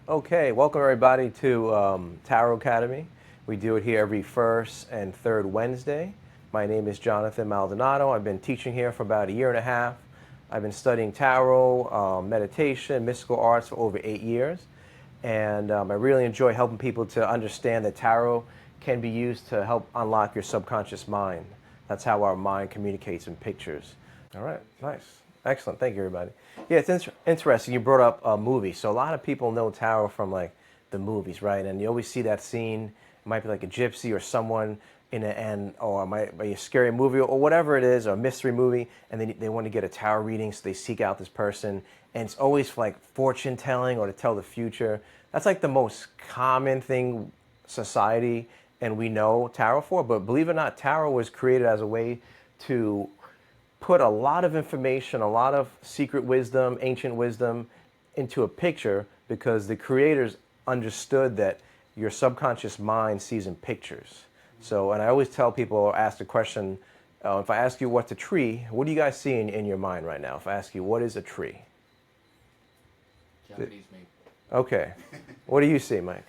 Okay, welcome everybody to Taro Academy. We do it here every first and third Wednesday. My name is Jonathan Maldonado. I've been teaching here for about a year and a half. I've been studying tarot, meditation, mystical arts for over 8 years. And I really enjoy helping people to understand that tarot can be used to help unlock your subconscious mind. That's how our mind communicates in pictures. All right, nice. Excellent. Thank you, everybody. Yeah, it's interesting. You brought up a movie. So a lot of people know tarot from like the movies, right? And you always see that scene. It might be like a gypsy or someone in or it might be a scary movie or whatever it is, or a mystery movie, and they want to get a tarot reading, so they seek out this person. And it's always for like fortune telling or to tell the future. That's like the most common thing society and we know tarot for. But believe it or not, tarot was created as a way to put a lot of information, a lot of secret wisdom, ancient wisdom into a picture because the creators understood that your subconscious mind sees in pictures. So, and I always tell people or ask the question, if I ask you what's a tree, what do you guys see in your mind right now? If I ask you what is a tree? Japanese maple. Okay. What do you see, Mike?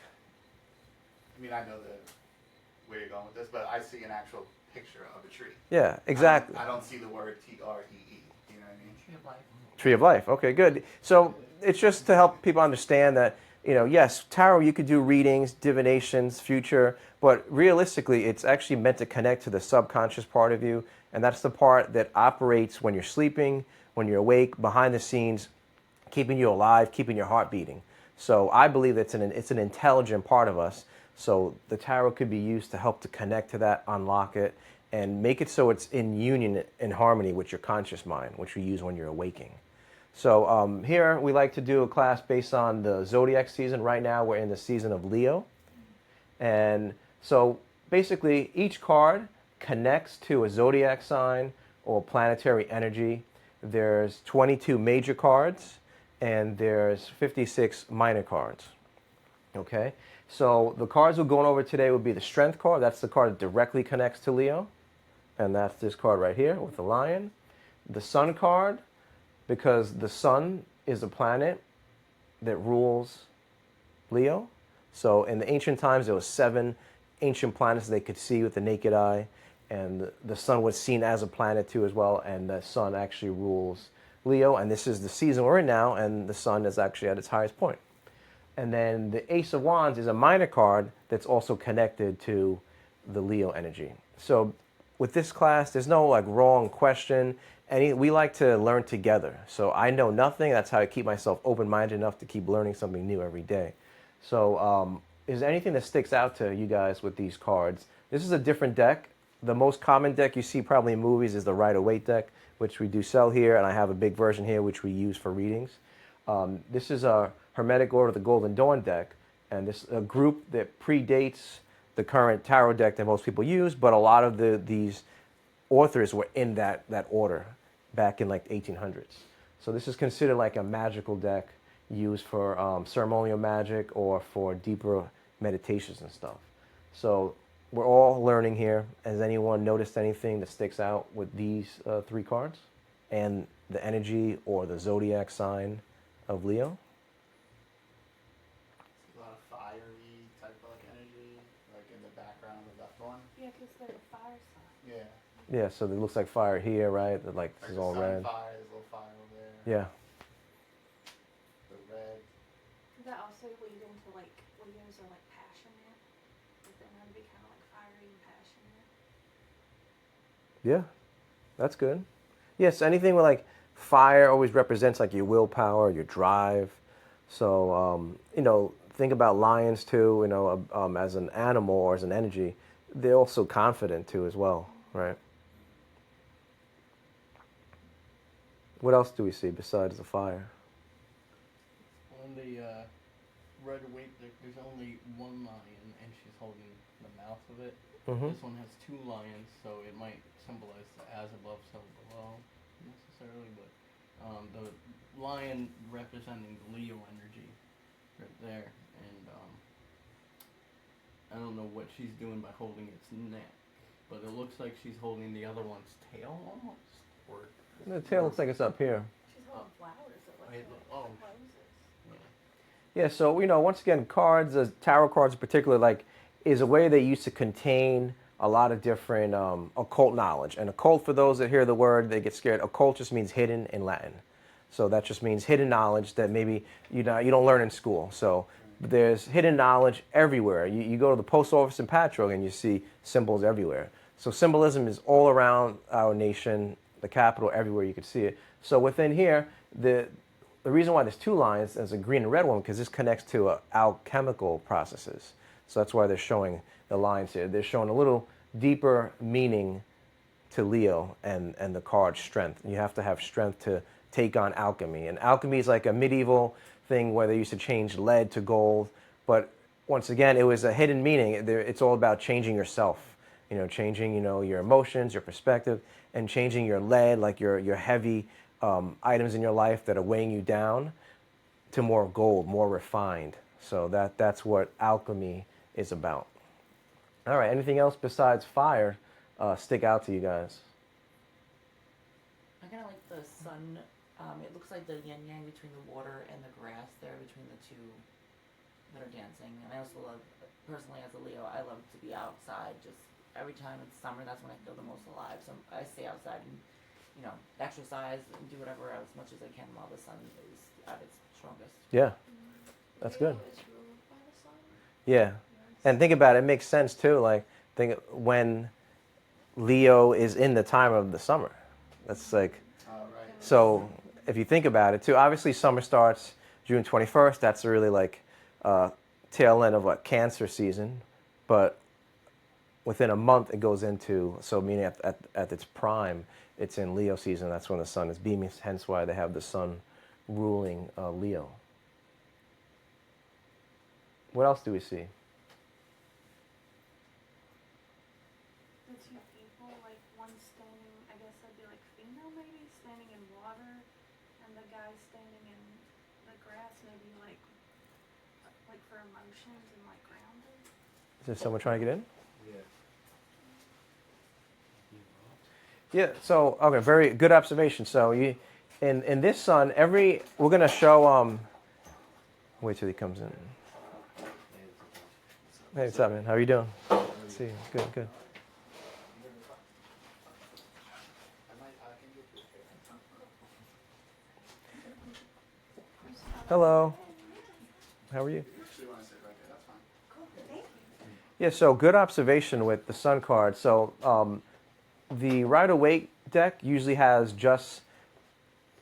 I mean, I know where you're going with this, but I see an actual picture of a tree. Yeah, exactly. I don't see the word T-R-E-E. You know what I mean? Tree of life. Tree of life. Okay, good. So it's just to help people understand that, yes, tarot, you could do readings, divinations, future, but realistically, it's actually meant to connect to the subconscious part of you. And that's the part that operates when you're sleeping, when you're awake, behind the scenes, keeping you alive, keeping your heart beating. So I believe it's an intelligent part of us. So the tarot could be used to help to connect to that, unlock it, and make it so it's in union, in harmony with your conscious mind, which you use when you're awaking. So here we like to do a class based on the zodiac season. Right now we're in the season of Leo. And so basically each card connects to a zodiac sign or planetary energy. There's 22 major cards and there's 56 minor cards. Okay, so the cards we're going over today would be the Strength card. That's the card that directly connects to Leo. And that's this card right here with the lion. The Sun card, because the sun is a planet that rules Leo. So in the ancient times, there was 7 ancient planets they could see with the naked eye. And the sun was seen as a planet too as well. And the sun actually rules Leo. And this is the season we're in now. And the sun is actually at its highest point. And then the Ace of Wands is a minor card that's also connected to the Leo energy. So with this class, there's no like wrong question. We like to learn together. So I know nothing. That's how I keep myself open-minded enough to keep learning something new every day. So is there anything that sticks out to you guys with these cards? This is a different deck. The most common deck you see probably in movies is the Rider-Waite deck, which we do sell here, and I have a big version here which we use for readings. This is a Hermetic Order of the Golden Dawn deck, and this is a group that predates the current tarot deck that most people use, but a lot of these authors were in that order back in like 1800s. So this is considered like a magical deck used for ceremonial magic or for deeper meditations and stuff. So we're all learning here. Has anyone noticed anything that sticks out with these 3 cards and the energy or the zodiac sign of Leo? A lot of fiery type of like energy, like in the background of the left one. Yeah, because they're a fire sign. Yeah. Yeah, so it looks like fire here, right? Like this Like is the all sun red. fire, there's a little fire over there. Yeah. The red. Does that also lead into like Leos are like passionate? Like they're going to be kind of like fiery and passionate. Yeah, that's good. Yes, anything with like fire always represents like your willpower, your drive. So, think about lions too, as an animal or as an energy. They're also confident too as well, right? What else do we see besides the fire? On the Rider-Waite deck, there's only one lion, and she's holding the mouth of it. Mm-hmm. This one has 2 lions, so it might symbolize the as above, so below, necessarily, but the lion representing the Leo energy right there, and I don't know what she's doing by holding its neck, but it looks like she's holding the other one's tail almost, or The tail looks like it's up here. She's holding flowers. It looks like oh, roses. yeah. Yeah, so once again, cards, tarot cards in particular, like, is a way they used to contain a lot of different occult knowledge. And occult, for those that hear the word, they get scared. Occult just means hidden in Latin. So that just means hidden knowledge that maybe you don't learn in school. So there's hidden knowledge everywhere. You go to the post office in Patchogue and you see symbols everywhere. So symbolism is all around our nation, the capital, everywhere you could see it. So within here, the reason why there's two lines, there's a green and red one, because this connects to alchemical processes. So that's why they're showing the lines here. They're showing a little deeper meaning to Leo and the card strength. You have to have strength to take on alchemy. And alchemy is like a medieval thing where they used to change lead to gold. But once again, it was a hidden meaning. It's all about changing yourself. Changing, your emotions, your perspective, and changing your lead, like your heavy items in your life that are weighing you down, to more gold, more refined. So that's what alchemy is about. All right, anything else besides fire stick out to you guys? I kind of like the sun. It looks like the yin yang between the water and the grass there, between the two that are dancing. And I also love, personally as a Leo, I love to be outside. Just every time it's summer, that's when I feel the most alive. So I stay outside and exercise and do whatever as much as I can while the sun is at its strongest. Yeah, that's good. Leo is ruled by the sun. Yeah, and think about it. It makes sense too. Like, think when Leo is in the time of the summer. That's like, Right. so if you think about it too, obviously summer starts June 21st. That's really like tail end of Cancer season, but within a month it goes into, so meaning at its prime, it's in Leo season. That's when the sun is beaming, hence why they have the sun ruling Leo. What else do we see? The two people, like one standing, I guess that'd be like female maybe, standing in water, and the guy standing in the grass, maybe like for emotions and like grounded. Is there someone trying to get in? Yeah. Yeah, so, okay, very good observation. So in this sun, we're going to show, wait till he comes in. Hey, what's up, man? How are you doing? See you. Good, good. Hello. How are you? Actually, want to sit right there. That's fine. Cool, thank you. Yeah, so good observation with the sun card. So the Rider-Waite deck usually has just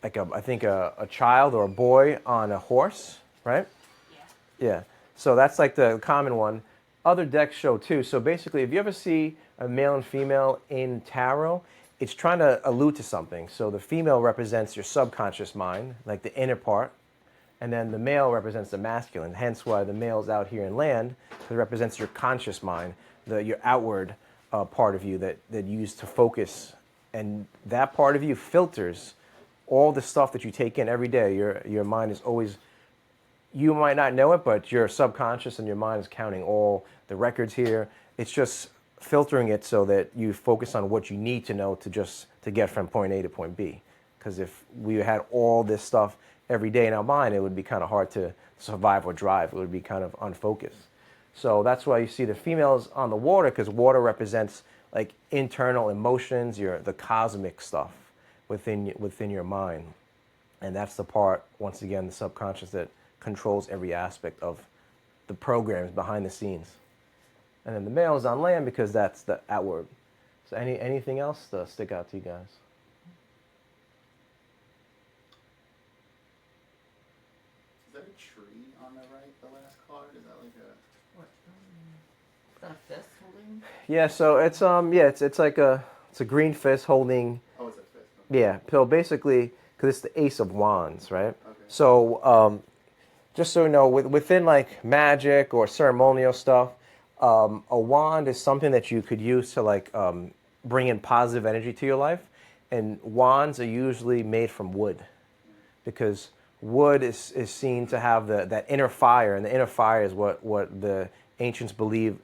like I think a child or a boy on a horse, right? Yeah. Yeah. So that's like the common one. Other decks show too. So basically, if you ever see a male and female in tarot, it's trying to allude to something. So the female represents your subconscious mind, like the inner part, and then the male represents the masculine. Hence why the male's out here in land, because it represents your conscious mind, your outward part of you that you use to focus. And that part of you filters all the stuff that you take in every day. Your mind is always, you might not know it, but your subconscious and your mind is counting all the records here. It's just filtering it so that you focus on what you need to know to get from point A to point B. Because if we had all this stuff every day in our mind, it would be kind of hard to survive or drive. It would be kind of unfocused. So that's why you see the females on the water, because water represents like internal emotions, the cosmic stuff within your mind. And that's the part, once again, the subconscious that controls every aspect of the programs behind the scenes. And then the male is on land because that's the outward. So anything else to stick out to you guys? Is that a tree on the right, the last card? Is that like a... What? Is that a fist holding? Yeah, so it's like it's a green fist holding. Oh, it's a fist. Okay. Yeah, so basically, because it's the Ace of Wands, right? Okay. So just so you know, within like magic or ceremonial stuff, a wand is something that you could use to like bring in positive energy to your life. And wands are usually made from wood, because wood is seen to have that inner fire, and the inner fire is what the ancients believe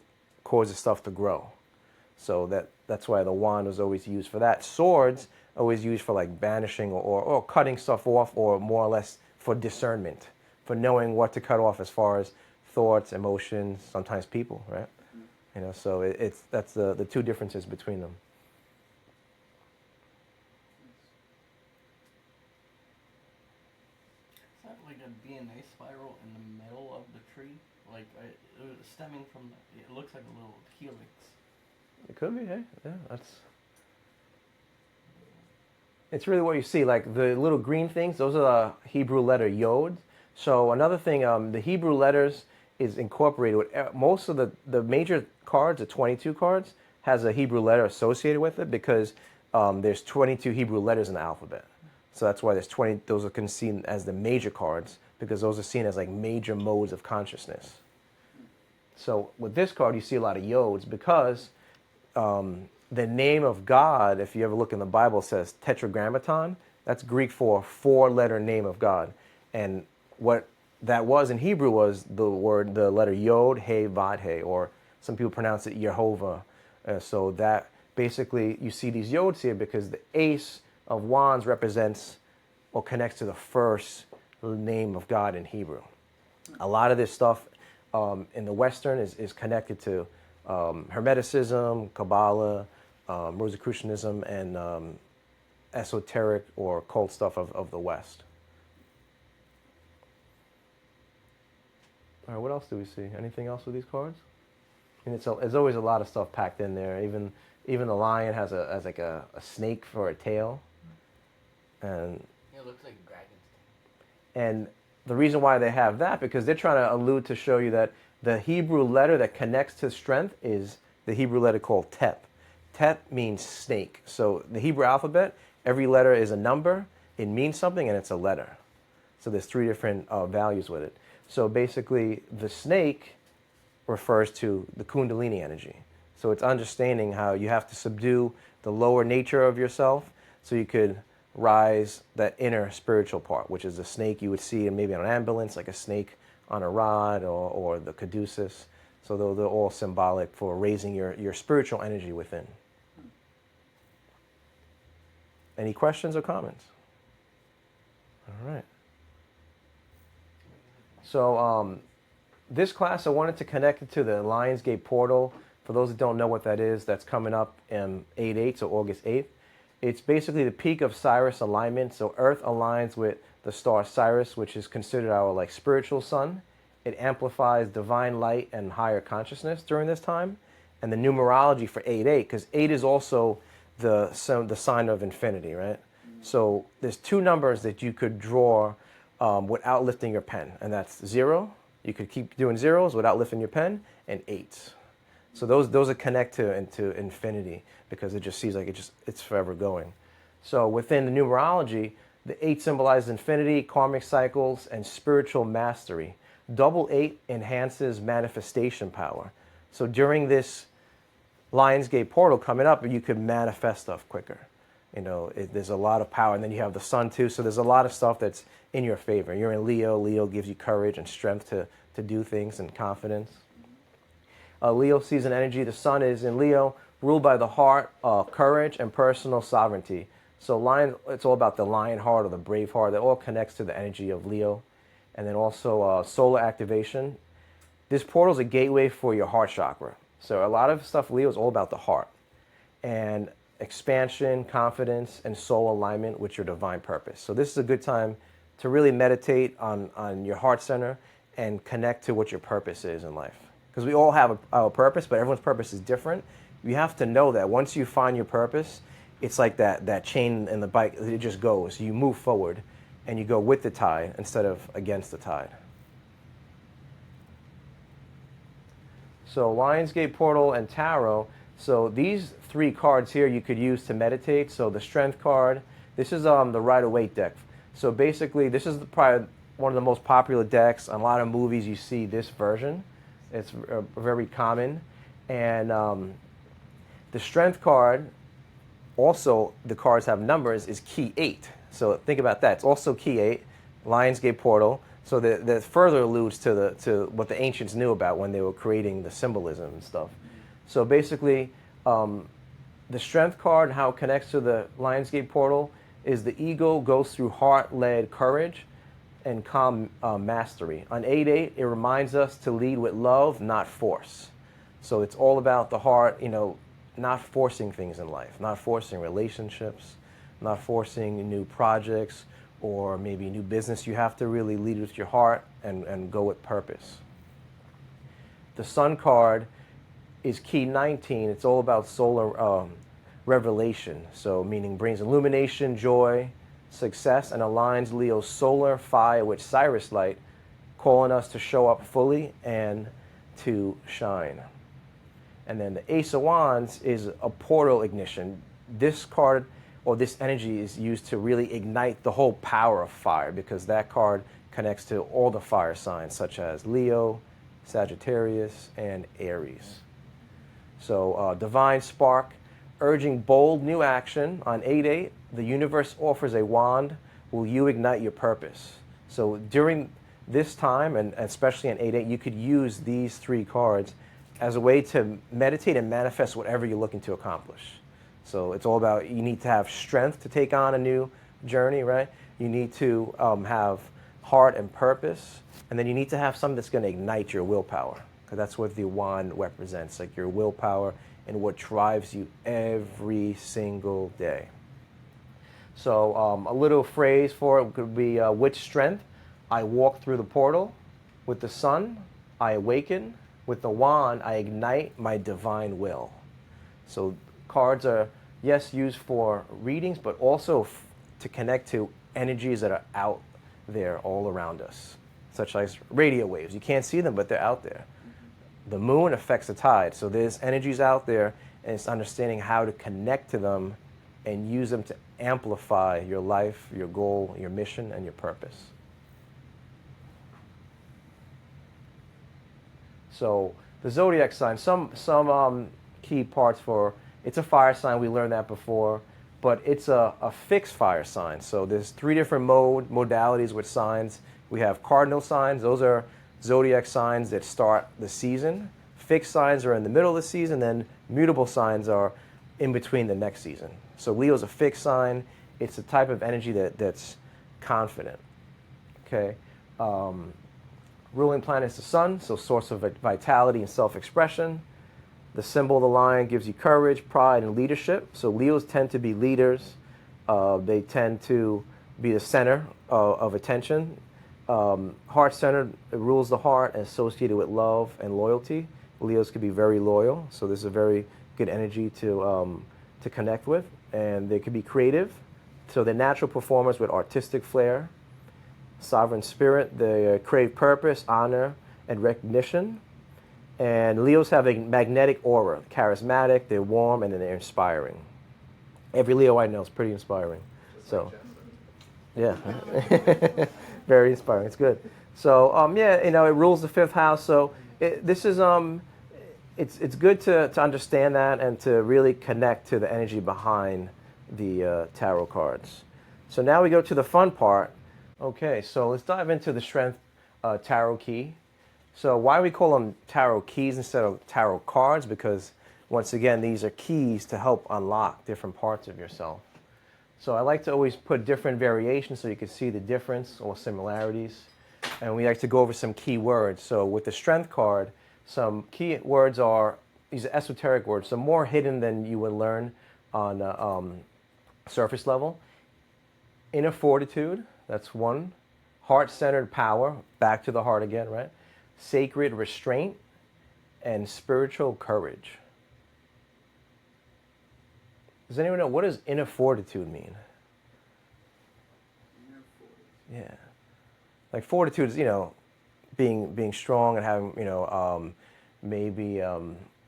causes stuff to grow. So that's why the wand was always used for that. Swords always used for like banishing or cutting stuff off, or more or less for discernment, for knowing what to cut off as far as thoughts, emotions, sometimes people, right? You know, so that's the two differences between them. Is that like a DNA spiral in the middle of the tree? Like stemming from it looks like a little helix. It could be, hey, yeah, that's. It's really what you see, like the little green things. Those are the Hebrew letter yod. So another thing, the Hebrew letters is incorporated with most of the major cards, the 22 cards, has a Hebrew letter associated with it because there's 22 Hebrew letters in the alphabet. So that's why there's 20. Those are seen as the major cards because those are seen as like major modes of consciousness. So with this card, you see a lot of yods because the name of God, if you ever look in the Bible, says tetragrammaton. That's Greek for four-letter name of God. And what that was in Hebrew was the letter Yod, He, Vav, He, or some people pronounce it Yehovah. So that basically, you see these Yods here because the Ace of Wands represents or connects to the first name of God in Hebrew. A lot of this stuff in the Western is connected to Hermeticism, Kabbalah, Rosicrucianism, and esoteric or occult stuff of the West. All right, what else do we see? Anything else with these cards? And there's always a lot of stuff packed in there. Even the lion has like a snake for a tail, and Yeah, it looks like a dragon's and the reason why they have that because they're trying to allude to show you that the Hebrew letter that connects to strength is the Hebrew letter called Tep. Tep means snake. So the Hebrew alphabet, every letter is a number. It means something, and it's a letter. So there's three different values with it. So basically, the snake refers to the Kundalini energy. So it's understanding how you have to subdue the lower nature of yourself so you could rise that inner spiritual part, which is the snake you would see maybe on an ambulance, like a snake on a rod, or the caduceus. So they're all symbolic for raising your spiritual energy within. Any questions or comments? All right. So this class, I wanted to connect it to the Lionsgate portal. For those that don't know what that is, that's coming up in 8/8, so August 8th. It's basically the peak of Sirius alignment. So Earth aligns with the star Sirius, which is considered our like spiritual sun. It amplifies divine light and higher consciousness during this time. And the numerology for 8/8, because 8 is also the sign of infinity, right? So there's two numbers that you could draw without lifting your pen, and that's 0. You could keep doing zeros without lifting your pen, and 8. So those are connect into infinity because it just seems like it's forever going. So within the numerology, the 8 symbolizes infinity, karmic cycles, and spiritual mastery. Double 8 enhances manifestation power. So during this Lionsgate portal coming up, you could manifest stuff quicker. You know, there's a lot of power, and then you have the sun too. So there's a lot of stuff that's in your favor. You're in Leo. Leo gives you courage and strength to do things and confidence. Leo season energy. The sun is in Leo, ruled by the heart, courage, and personal sovereignty. So lion, it's all about the lion heart or the brave heart. That all connects to the energy of Leo. And then also solar activation. This portal is a gateway for your heart chakra. So a lot of stuff Leo is all about the heart. And expansion, confidence, and soul alignment with your divine purpose. So this is a good time to really meditate on your heart center and connect to what your purpose is in life. Because we all have our purpose, but everyone's purpose is different. You have to know that once you find your purpose, it's like that chain in the bike, it just goes. You move forward and you go with the tide instead of against the tide. So Lionsgate Portal and Tarot. So these 3 cards here you could use to meditate. So the Strength card, this is the Rider-Waite deck. So basically this is probably one of the most popular decks. On a lot of movies you see this version. It's very common. And the Strength card, also the cards have numbers, is key 8. So think about that. It's also key 8, Lionsgate Portal. So that further alludes to what the ancients knew about when they were creating the symbolism and stuff. So basically, the Strength card, how it connects to the Lionsgate Portal, is the ego goes through heart-led courage and calm mastery. On 8-8, it reminds us to lead with love, not force. So it's all about the heart, not forcing things in life, not forcing relationships, not forcing new projects or maybe new business. You have to really lead with your heart and go with purpose. The Sun card is key 19. It's all about solar revelation. So meaning brings illumination, joy, success, and aligns Leo's solar fire with Cyrus light, calling us to show up fully and to shine. And then the Ace of Wands is a portal ignition. This card or this energy is used to really ignite the whole power of fire, because that card connects to all the fire signs such as Leo, Sagittarius, and Aries. So divine spark, urging bold new action. On 8-8, the universe offers a wand. Will you ignite your purpose? So during this time, and especially on 8-8, you could use these 3 cards as a way to meditate and manifest whatever you're looking to accomplish. So it's all about, you need to have strength to take on a new journey, right? You need to have heart and purpose, and then you need to have something that's going to ignite your willpower, because that's what the wand represents, like your willpower and what drives you every single day. So a little phrase for it could be, with strength, I walk through the portal. With the sun, I awaken. With the wand, I ignite my divine will. So cards are, yes, used for readings, but also to connect to energies that are out there all around us, such as radio waves. You can't see them, but they're out there. The moon affects the tide. So there's energies out there, and it's understanding how to connect to them and use them to amplify your life, your goal, your mission, and your purpose. So the zodiac sign, some key parts for, it's a fire sign, we learned that before, but it's a fixed fire sign. So there's 3 different modalities with signs. We have cardinal signs, those are zodiac signs that start the season. Fixed signs are in the middle of the season, then mutable signs are in between the next season. So Leo's a fixed sign. It's a type of energy that's confident. Okay. Ruling planet is the sun, so source of vitality and self-expression. The symbol of the lion gives you courage, pride, and leadership. So Leos tend to be leaders. They tend to be the center of attention. Heart-centered, it rules the heart and associated with love and loyalty. Leos could be very loyal, so this is a very good energy to connect with. And they could be creative, so they're natural performers with artistic flair. Sovereign spirit, they crave purpose, honor, and recognition. And Leos have a magnetic aura, charismatic, they're warm, and then they're inspiring. Every Leo I know is pretty inspiring. So, yeah, very inspiring. It's good. So, it rules the 5th house. So, this is it's good to understand that and to really connect to the energy behind the tarot cards. So now we go to the fun part. Okay, so let's dive into the Strength Tarot Key. So why we call them tarot keys instead of tarot cards? Because once again, these are keys to help unlock different parts of yourself. So I like to always put different variations so you can see the difference or similarities. And we like to go over some key words. So with the Strength card, some key words are, these are esoteric words, so more hidden than you would learn on surface level. Inner fortitude, that's one. Heart-centered power, back to the heart again, right? Sacred restraint and spiritual courage. Does anyone know, what does inner fortitude mean? Inner fortitude. Yeah. Like fortitude is, being strong and having, maybe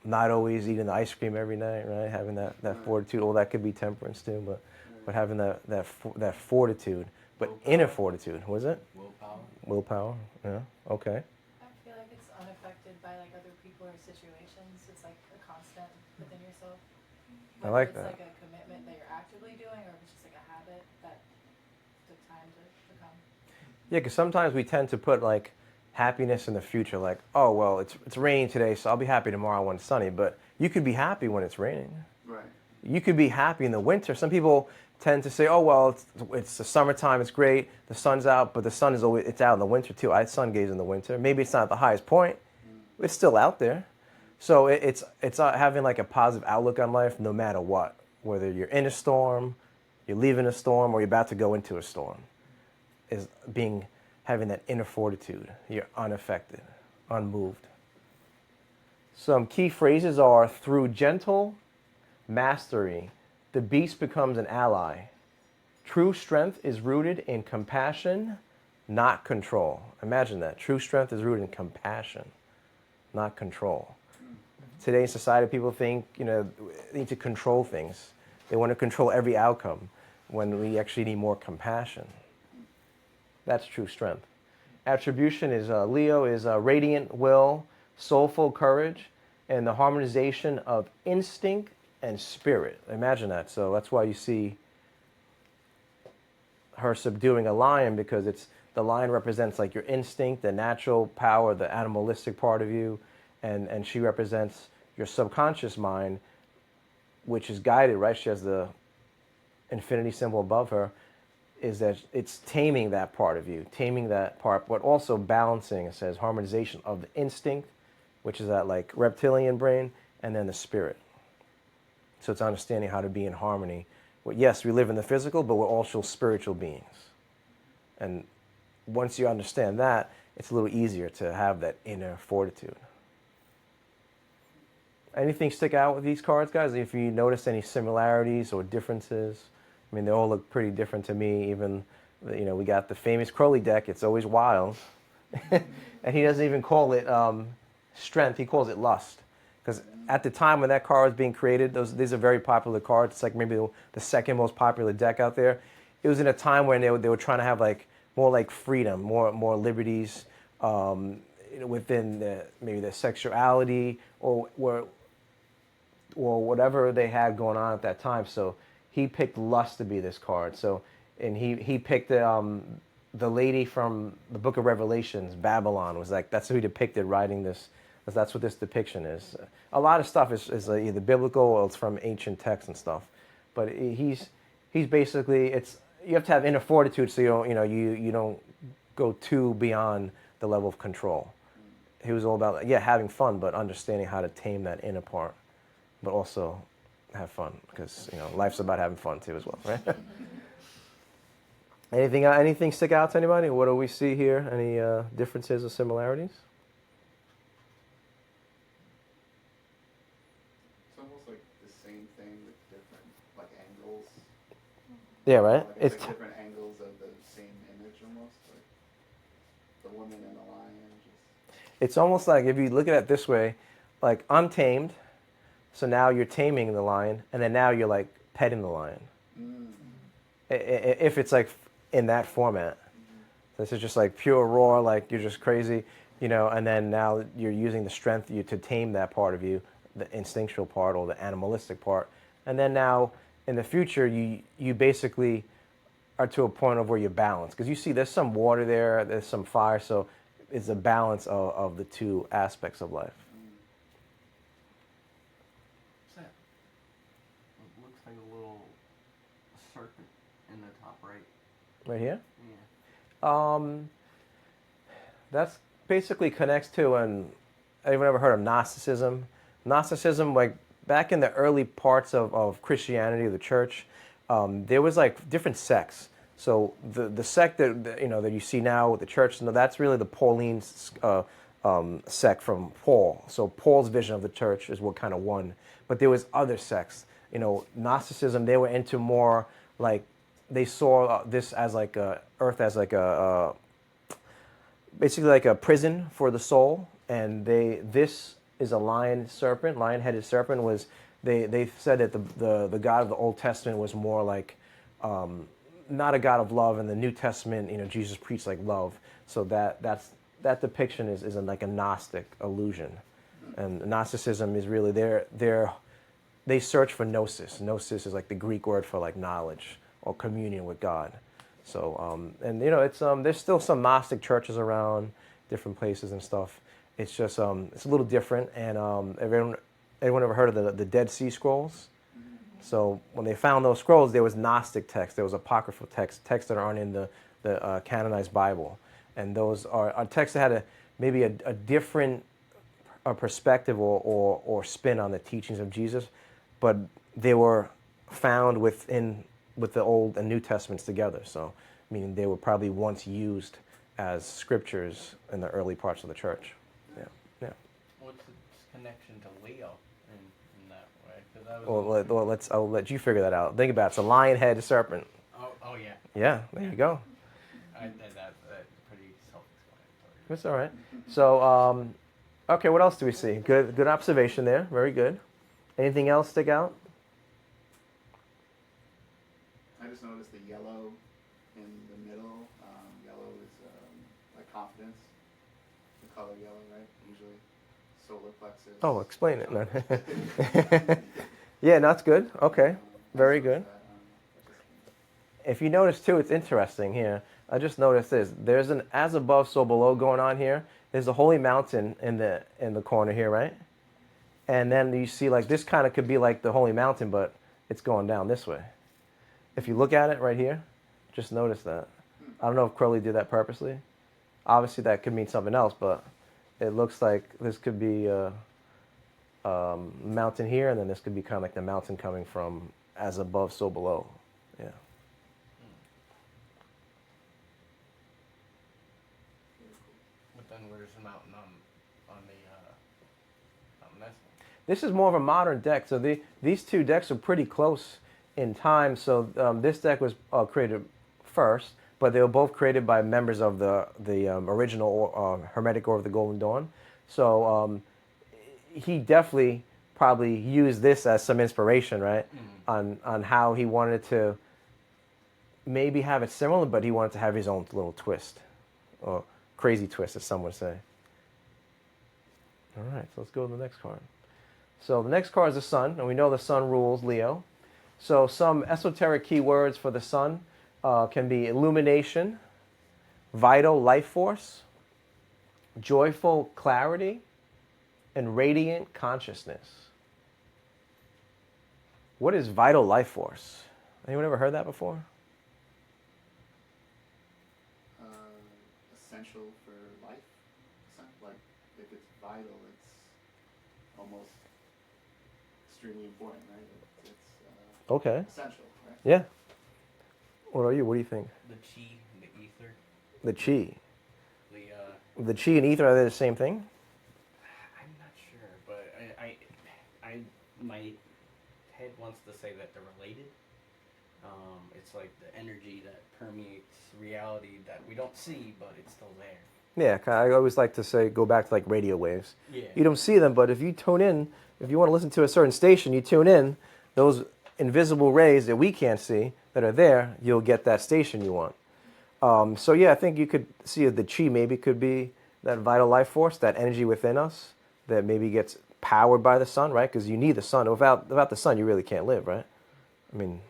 not always eating the ice cream every night, right? Having that fortitude. Well, that could be temperance too, but having that fortitude. But Willpower. inner fortitude, was it? Willpower. Willpower, yeah, okay. I feel like it's unaffected by like other people or situations. It's like a constant within yourself. I like It's that. like a commitment that you're actively doing, or if it's just like a habit that took time to become. Yeah, because sometimes we tend to put like happiness in the future, like, oh, well, it's raining today, so I'll be happy tomorrow when it's sunny. But you could be happy when it's raining. Right. You could be happy in the winter. Some people tend to say, oh, well, it's the summertime, it's great, the sun's out, but the sun is always, it's out in the winter too. I sun gaze in the winter. Maybe it's not at the highest point, but it's still out there. So it's having like a positive outlook on life no matter what, whether you're in a storm, you're leaving a storm, or you're about to go into a storm, is having that inner fortitude. You're unaffected, unmoved. Some key phrases are, through gentle mastery, the beast becomes an ally. True strength is rooted in compassion, not control. Imagine that. True strength is rooted in compassion, not control. Today's society, people think, they need to control things. They want to control every outcome when we actually need more compassion. That's true strength. Attribution is, Leo is radiant will, soulful courage, and the harmonization of instinct and spirit. Imagine that. So that's why you see her subduing a lion, because the lion represents like your instinct, the natural power, the animalistic part of you, and she represents your subconscious mind, which is guided, right? She has the infinity symbol above her, is that it's taming that part of you, taming that part, but also balancing, it says, harmonization of the instinct, which is that like reptilian brain, and then the spirit. So it's understanding how to be in harmony. Well, yes, we live in the physical, but we're also spiritual beings. And once you understand that, it's a little easier to have that inner fortitude. Anything stick out with these cards, guys? If you notice any similarities or differences? I mean, they all look pretty different to me. Even, we got the famous Crowley deck. It's always wild. And he doesn't even call it strength. He calls it lust. Because at the time when that card was being created, these are very popular cards. It's like maybe the second most popular deck out there. It was in a time when they were trying to have like more like freedom, more liberties within maybe their sexuality or whatever they had going on at that time. So he picked lust to be this card. So, and he picked the lady from the Book of Revelations, Babylon, was like, that's who he depicted writing this. That's what this depiction is. A lot of stuff is either biblical or it's from ancient texts and stuff. But he's basically, you have to have inner fortitude so you don't go too beyond the level of control. He was all about having fun, but understanding how to tame that inner part, but also have fun, because life's about having fun too as well, right? Anything stick out to anybody? What do we see here? Any differences or similarities? It's almost like the same thing with different like angles. Yeah, right. Like it's like different angles of the same image, almost like the woman and the lion. It's almost like, if you look at it this way, like untamed. So now you're taming the lion, and then now you're like petting the lion. If it's like in that format. This is just like pure raw, like you're just crazy, and then now you're using the strength to tame that part of you, the instinctual part or the animalistic part. And then now in the future, you basically are to a point of where you're balanced. Because you see there's some water there's some fire, so it's a balance of the two aspects of life. Like a little serpent in the top right. Right here? Yeah. That's basically connects to anyone ever heard of Gnosticism? Gnosticism, like back in the early parts of Christianity, the church, there was like different sects. So the sect that you see now with the church, that's really the Pauline sect from Paul. So Paul's vision of the church is what kind of won. But there was other sects. Gnosticism, they were into more like, they saw this as like earth as like basically like a prison for the soul, and this is a lion-headed serpent. Was they said that the God of the Old Testament was more like not a God of love, and the New Testament, Jesus preached like love. So that depiction is like a Gnostic illusion, and Gnosticism is really they search for gnosis. Gnosis is like the Greek word for like knowledge or communion with God. So, it's there's still some Gnostic churches around different places and stuff. It's just it's a little different. And everyone ever heard of the Dead Sea Scrolls? So when they found those scrolls, there was Gnostic text, there was apocryphal text, texts that aren't in the canonized Bible, and those are texts that had maybe a different perspective or spin on the teachings of Jesus, but they were found with the Old and New Testaments together. So, meaning they were probably once used as scriptures in the early parts of the church. Yeah, yeah. What's its connection to Leo in that way? 'Cause I was I'll let you figure that out. Think about it. It's a lion head serpent. oh yeah. Yeah, there you go. That's pretty self-explanatory. That's all right. So, okay, what else do we see? Good observation there. Very good. Anything else stick out? I just noticed the yellow in the middle. Yellow is like confidence. The color yellow, right? Usually solar plexus. Oh, explain it. No. Yeah, that's good. Okay, very good. If you notice too, it's interesting here. I just noticed this. There's an as above, so below going on here. There's a holy mountain in the corner here, right? And then you see like this kind of could be like the holy mountain, but it's going down this way. If you look at it right here, just notice that. I don't know if Crowley did that purposely. Obviously, that could mean something else, but it looks like this could be a mountain here, and then this could be kind of like the mountain coming from as above, so below. Yeah. But then where's the mountain on the on this one? This is more of a modern deck. So these two decks are pretty close in time. So this deck was created first, but they were both created by members of the original Hermetic Order of the Golden Dawn. So he definitely probably used this as some inspiration, right? On how he wanted to maybe have it similar, but he wanted to have his own little twist, or crazy twist, as some would say. All right, so let's go to the next card. So the next card is the sun, and we know the sun rules Leo. So some esoteric keywords for the sun can be illumination, vital life force, joyful clarity, and radiant consciousness. What is vital life force? Anyone ever heard that before? Essential for life. Like if it's vital, it's almost extremely important, right? It's Okay. essential, right? Yeah. What are you? What do you think? The chi, the ether, The chi. the The chi and ether, are they the same thing? I'm not sure, but I my head wants to say that they're related. It's like the energy that permeates reality that we don't see, but it's still there. Yeah, I always like to say, go back to like radio waves. Yeah. You don't see them, but if you tune in, if you want to listen to a certain station, you tune in, those invisible rays that we can't see that are there, you'll get that station you want. So yeah, I think you could see the chi maybe could be that vital life force, that energy within us that maybe gets powered by the sun, right? Because you need the sun. Without the sun, you really can't live, right? I mean,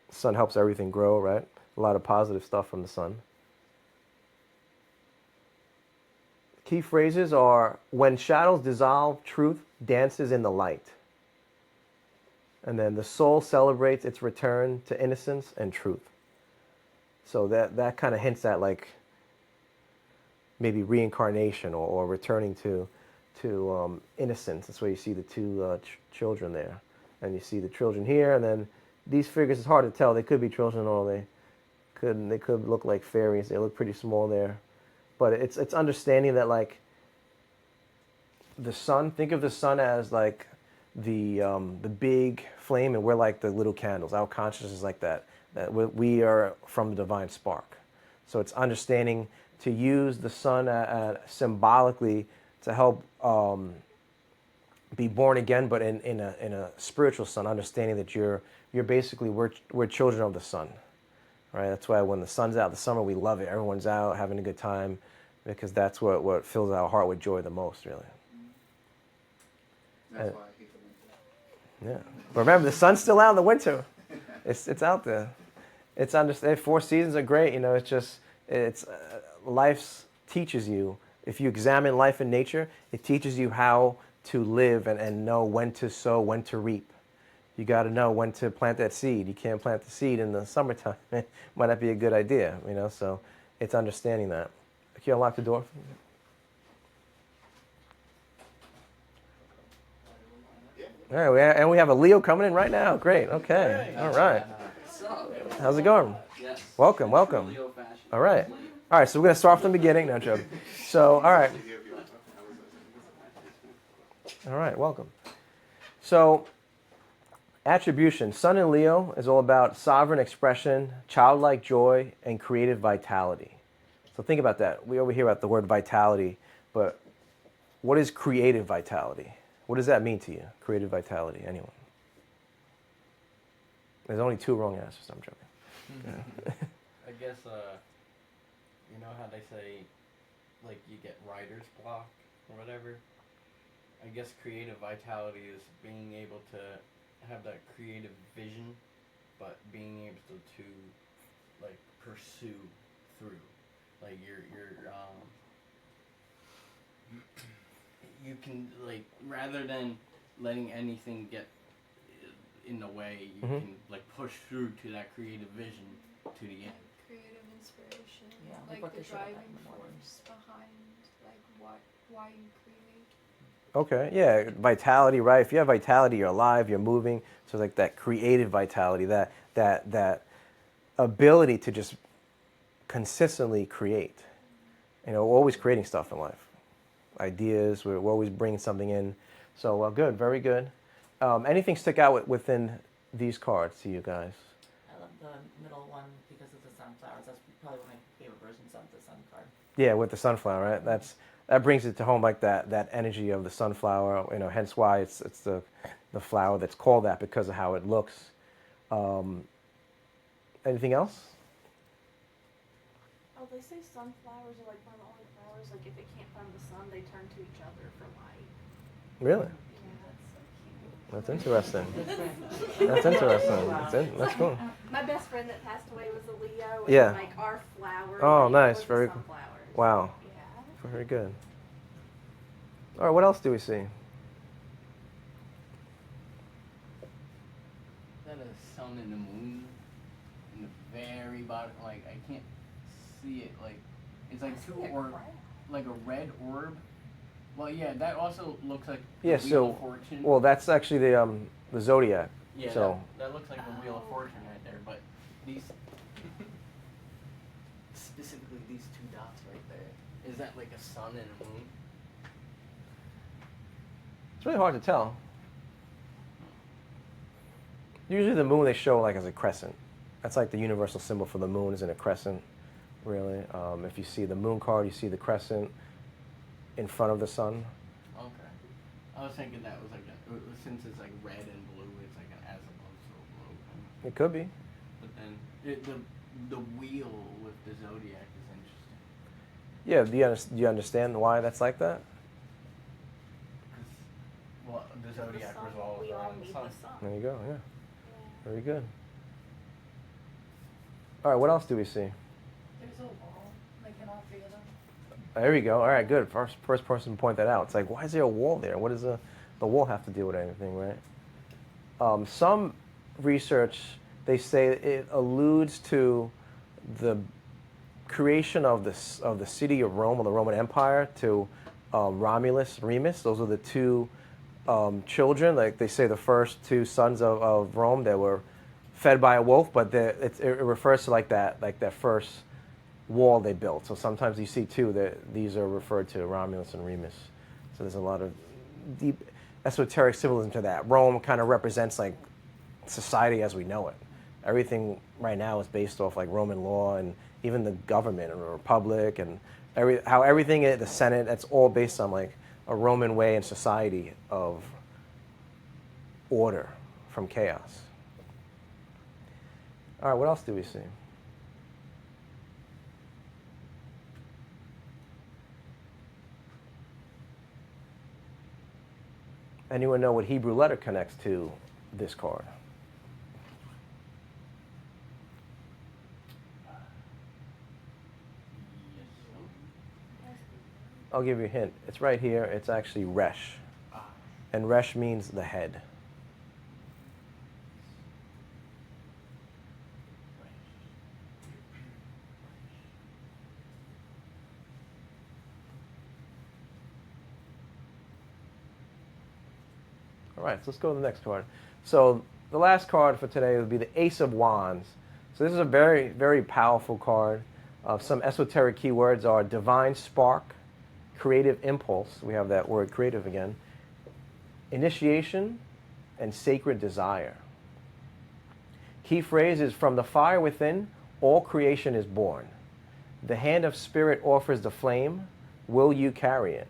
the sun helps everything grow, right? A lot of positive stuff from the sun. Key phrases are, when shadows dissolve, truth dances in the light. And then the soul celebrates its return to innocence and truth. So that kind of hints at like maybe reincarnation or returning to innocence. That's why you see the two children there. And you see the children here, and then these figures, it's hard to tell. They could be children or they could look like fairies. They look pretty small there. But it's understanding that like the sun, think of the sun as like the big flame, and we're like the little candles. Our consciousness is like that we are from the divine spark. So it's understanding to use the sun symbolically to help be born again, but in a spiritual sun, understanding that you're basically we're children of the sun. Right? That's why when the sun's out in the summer, we love it. Everyone's out having a good time, because that's what fills our heart with joy the most, really. That's why I hate the winter. Yeah. But remember, the sun's still out in the winter. It's out there. It's understand. 4 seasons are great. You know, it's life teaches you. If you examine life in nature, it teaches you how to live and know when to sow, when to reap. You got to know when to plant that seed. You can't plant the seed in the summertime. It might not be a good idea, you know. So it's understanding that. Can you unlock the door? All right, and we have a Leo coming in right now. Great. Okay. All right. How's it going? Yes. Welcome. Welcome. Leo fashion. All right. All right. So we're gonna start from the beginning. No joke. So all right. All right. Welcome. So attribution. Sun in Leo is all about sovereign expression, childlike joy, and creative vitality. So think about that. We over hear about the word vitality, but what is creative vitality? What does that mean to you? Creative vitality. Anyone? There's only 2 wrong answers. I'm joking. Yeah. I guess, you know how they say, like, you get writer's block or whatever? I guess creative vitality is being able to have that creative vision, but being able to like, pursue through. Like, you can, like, rather than letting anything get in the way, you can, like, push through to that creative vision to the end. Creative inspiration, Yeah, like what the they should have done driving in the morning. force behind like why you create. Okay, yeah, vitality, right? If you have vitality, you're alive, you're moving. So like that creative vitality, that ability to just consistently create. You know, we're always creating stuff in life. Ideas, we're always bringing something in. So, well, good, very good. Anything stick out within these cards to you guys? I love the middle one because of the sunflowers. That's probably one of my favorite versions of the sun card. Yeah, with the sunflower, right? That brings it to home, like that energy of the sunflower. You know, hence why it's the flower that's called that because of how it looks. Anything else? Oh, they say sunflowers are like one of the only flowers, like if it can't find the sun, they turn to each other for light. Really? Yeah, That's interesting. That's interesting. That's cool. my best friend that passed away was a Leo, Yeah. and like our flower. Oh, like, nice. was Very the cool. sunflowers. Wow. Yeah. Very good. All right, what else do we see? Is that a sun and the moon in the very bottom? Like, I can't see it. Like, it's like two orbs, like a red orb. Well, yeah, that also looks like Yeah, the Wheel so, of Fortune. well, that's actually the zodiac. Yeah, So, that looks like the Wheel of Fortune right there. But these, specifically these 2 dots right there, is that like a sun and a moon? it's really hard to tell. Usually the moon they show like as a crescent. That's like the universal symbol for the moon is in a crescent, really. If you see the moon card, you see the crescent in front of the sun. Okay. I was thinking that was like since it's like red and blue, it's like an as above, so below kind of. It could be. But then the wheel with the zodiac is interesting. Yeah, do you understand why that's like that? Because, well, the zodiac sun, revolves we all around the need sun. the sun. There you go, yeah. Yeah. Very good. All right, what else do we see? There's a wall, like in all 3 of them. There we go. All right, good. First person to point that out. It's like, why is there a wall there? What does the wall have to do with anything, right? Some research, they say it alludes to the creation of the city of Rome, or the Roman Empire, to Romulus, Remus. Those are the 2 children. Like they say, the first 2 sons of Rome that were fed by a wolf, but it refers to like that first wall they built. So sometimes you see too that these are referred to Romulus and Remus. So there's a lot of deep esoteric symbolism to that. Rome kind of represents like society as we know it. Everything right now is based off like Roman law, and even the government and the republic and how everything the Senate, that's all based on like a Roman way and society of order from chaos. All right, what else do we see? Anyone know what Hebrew letter connects to this card? I'll give you a hint. It's right here. It's actually Resh. And Resh means the head. All right, so let's go to the next card. So the last card for today would be the Ace of Wands. So this is a very, very powerful card. Some esoteric keywords are divine spark, creative impulse. We have that word creative again. Initiation and sacred desire. Key phrase is from the fire within, all creation is born. The hand of spirit offers the flame. Will you carry it?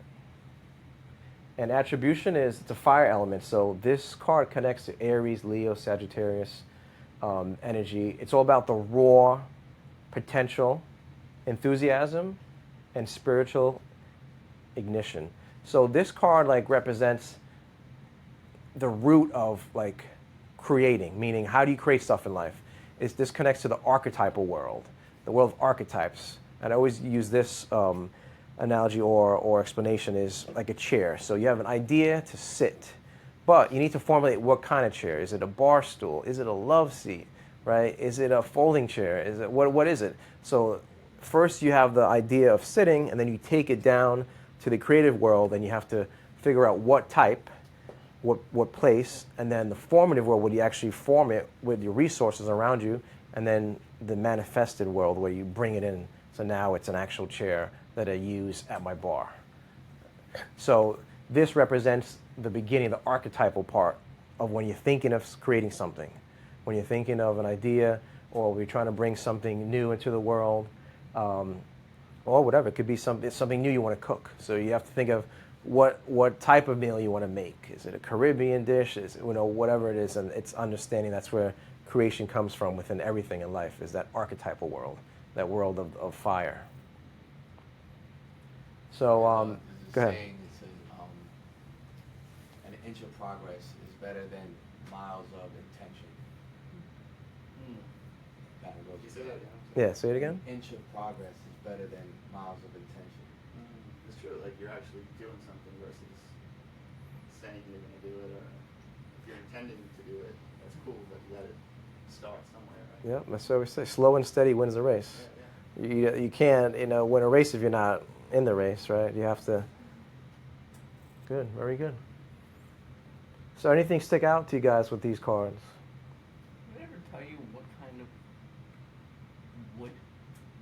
And attribution is the fire element. So this card connects to Aries, Leo, Sagittarius energy. It's all about the raw potential, enthusiasm, and spiritual ignition. So this card like represents the root of like creating, meaning how do you create stuff in life? This connects to the archetypal world, the world of archetypes. And I always use this analogy or explanation is like a chair. So you have an idea to sit, but you need to formulate what kind of chair. Is it a bar stool? Is it a love seat? Right? Is it a folding chair? Is it what is it? So first you have the idea of sitting, and then you take it down to the creative world, and you have to figure out what type, what place, and then the formative world where you actually form it with your resources around you, and then the manifested world where you bring it in. So now it's an actual chair that I use at my bar. So this represents the beginning, the archetypal part of when you're thinking of creating something, when you're thinking of an idea, or we're trying to bring something new into the world, or whatever. It could be something new you want to cook. So you have to think of what type of meal you want to make. Is it a Caribbean dish? Is it, whatever it is, and it's understanding that's where creation comes from within everything in life, is that archetypal world, that world of fire. So, go ahead. Saying, it says, an inch of progress is better than miles of intention. That goes You say that, Yeah, say it again. An inch of progress is better than miles of intention. It's true, like you're actually doing something versus saying you're going to do it, or if you're intending to do it, that's cool, but you got to start somewhere, right? Yeah, that's what we say. Slow and steady wins the race. Yeah. You can't, win a race if you're not in the race, right? You have to. Good, very good. So, anything stick out to you guys with these cards? Did I ever tell you what kind of wood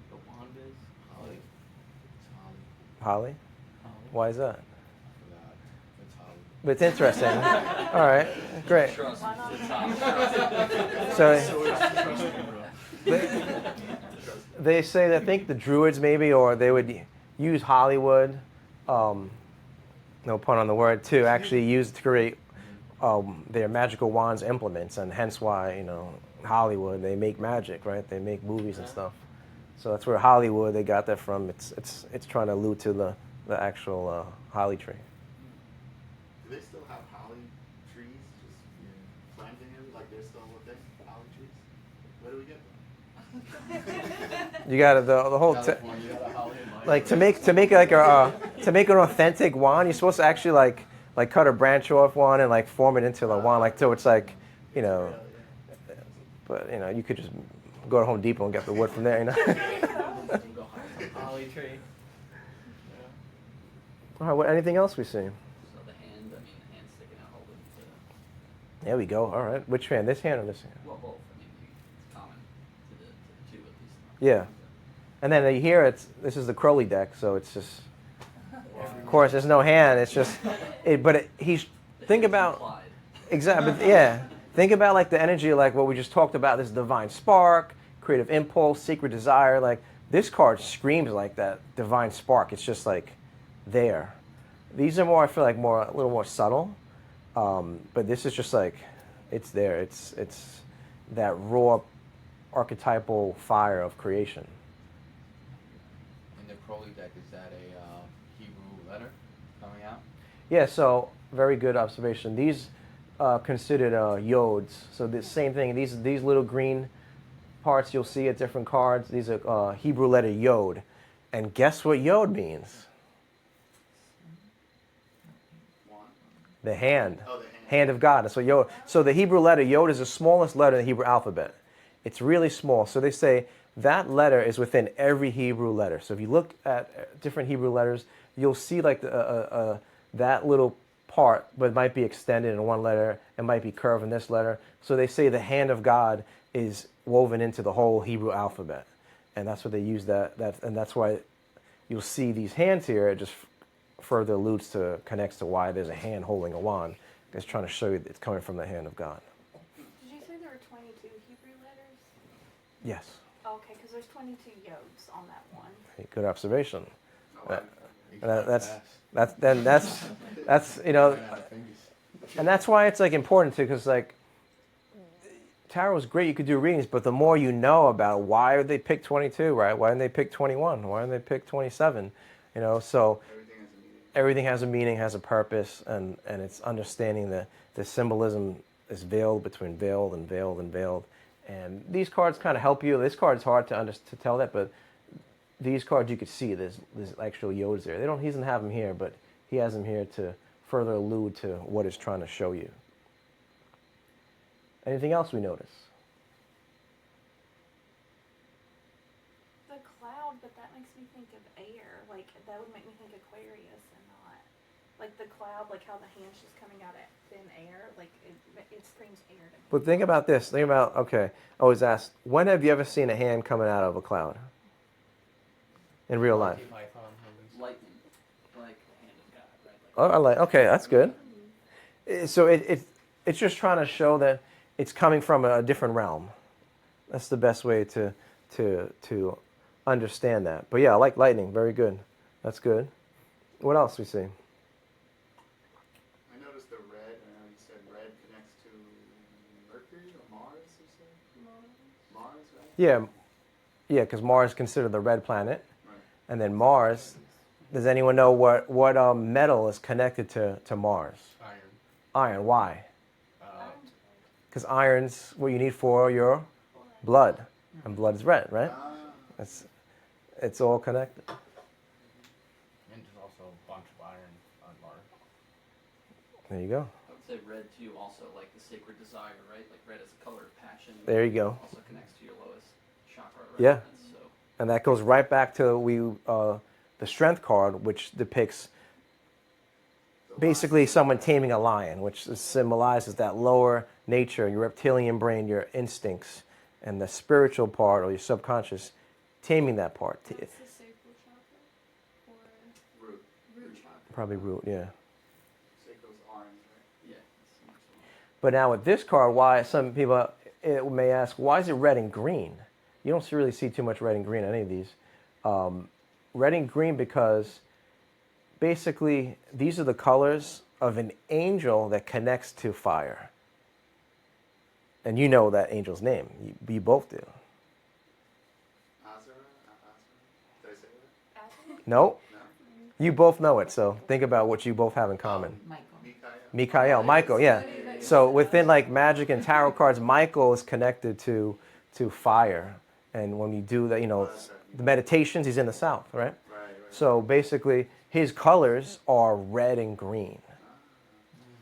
the wand is? Holly. It's Holly. Holly? Holly. Why is that? I forgot. It's Holly. But it's interesting. All right, great. Trust. So they say that I think the Druids maybe, or they would use Hollywood, no pun on the word, to actually use to create their magical wands implements, and hence why Hollywood, they make magic, right? They make movies and stuff. So that's where Hollywood, they got that from. It's trying to allude to the actual holly tree. Do they still have holly trees just planting it? Like they're still a thing, holly trees? Where do we get them? You got the whole California, got a Holly in my like to make like to make an authentic wand, you're supposed to actually like cut a branch off one and like form it into a wand, like so it's like but you could just go to Home Depot and get the wood from there, Holly tree. All right, what anything else we see? So the hand sticking out holding the, There we go. All right, which hand? This hand or this hand? well, both. I mean, it's common to the two at least. Yeah. And then you hear this is the Crowley deck, so it's just, of course, there's no hand. It's just, think about, Implied. exactly, yeah. Think about like the energy, like what we just talked about, this divine spark, creative impulse, secret desire. Like this card screams like that divine spark. It's just like there. These are more, I feel like a little more subtle. But this is just like, it's there. It's that raw archetypal fire of creation. In the Crowley deck, is that a Hebrew letter coming out? Yeah, so very good observation. These considered yods. So the same thing. These little green parts you'll see at different cards. These are Hebrew letter yod. And guess what yod means? One. The hand. Oh, the hand. Hand of God. That's what yod. So the Hebrew letter yod is the smallest letter in the Hebrew alphabet. It's really small. So they say that letter is within every Hebrew letter. So if you look at different Hebrew letters, you'll see like that little apart, but it might be extended in one letter. It might be curved in this letter. So they say the hand of God is woven into the whole Hebrew alphabet, and that's what they use and that's why you'll see these hands here. It just further alludes to, connects to why there's a hand holding a wand. It's trying to show you that it's coming from the hand of God. Did you say there were 22 Hebrew letters? Yes. Okay, because there's 22 yods on that one. Hey, good observation. Oh, wow. That's and that's why it's like important too, because like tarot is great. You could do readings, but the more you know about why did they pick 22, right? Why didn't they pick 21? Why didn't they pick 27? So everything has a meaning, has a purpose, and it's understanding that the symbolism is veiled between veiled and veiled and veiled. And these cards kind of help you. This card's hard to tell that, but these cards you could see there's actual yods there. He doesn't have them here, but he has them here to further allude to what it's trying to show you. Anything else we notice? The cloud, but that makes me think of air. Like, that would make me think Aquarius and not. Like the cloud, like how the hand's just coming out of thin air. Like, it screams air to me. But think about this. Okay, I was asked, when have you ever seen a hand coming out of a cloud? In real life? Lightning, like the hand of God, right? Okay, that's good. So it's just trying to show that it's coming from a different realm. That's the best way to understand that. But yeah, I like lightning. Very good. That's good. What else we see? I noticed the red. I know you said red connects to Mercury or Mars. You said Mars, right? Yeah, because Mars is considered the red planet, Right. and then Mars. Does anyone know what metal is connected to Mars? Iron. Why? Because iron's what you need for your blood, and blood is red, right? It's all connected. And there's also a bunch of iron on Mars. There you go. I would say red too, also like the sacred desire, right? Like red is a color of passion. There you go. Also connects to your lowest chakra, right? Yeah. So And that goes right back to the strength card, which depicts basically someone taming a lion, which symbolizes that lower nature, your reptilian brain, your instincts, and the spiritual part or your subconscious, taming that part. That's the sacral chakra or Root chakra. Probably root, yeah. Sacral's orange, right? yeah. But now with this card, why some people may ask, why is it red and green? You don't really see too much red and green on any of these. Red and green because basically these are the colors of an angel that connects to fire. And you know that angel's name. You both do. Azura? Did I say that? No? No. You both know it, so think about what you both have in common. Michael. Michael, yeah. So within like magic and tarot cards, Michael is connected to fire. And when you do that, the meditations, he's in the south, right? Right. So basically, his colors are red and green.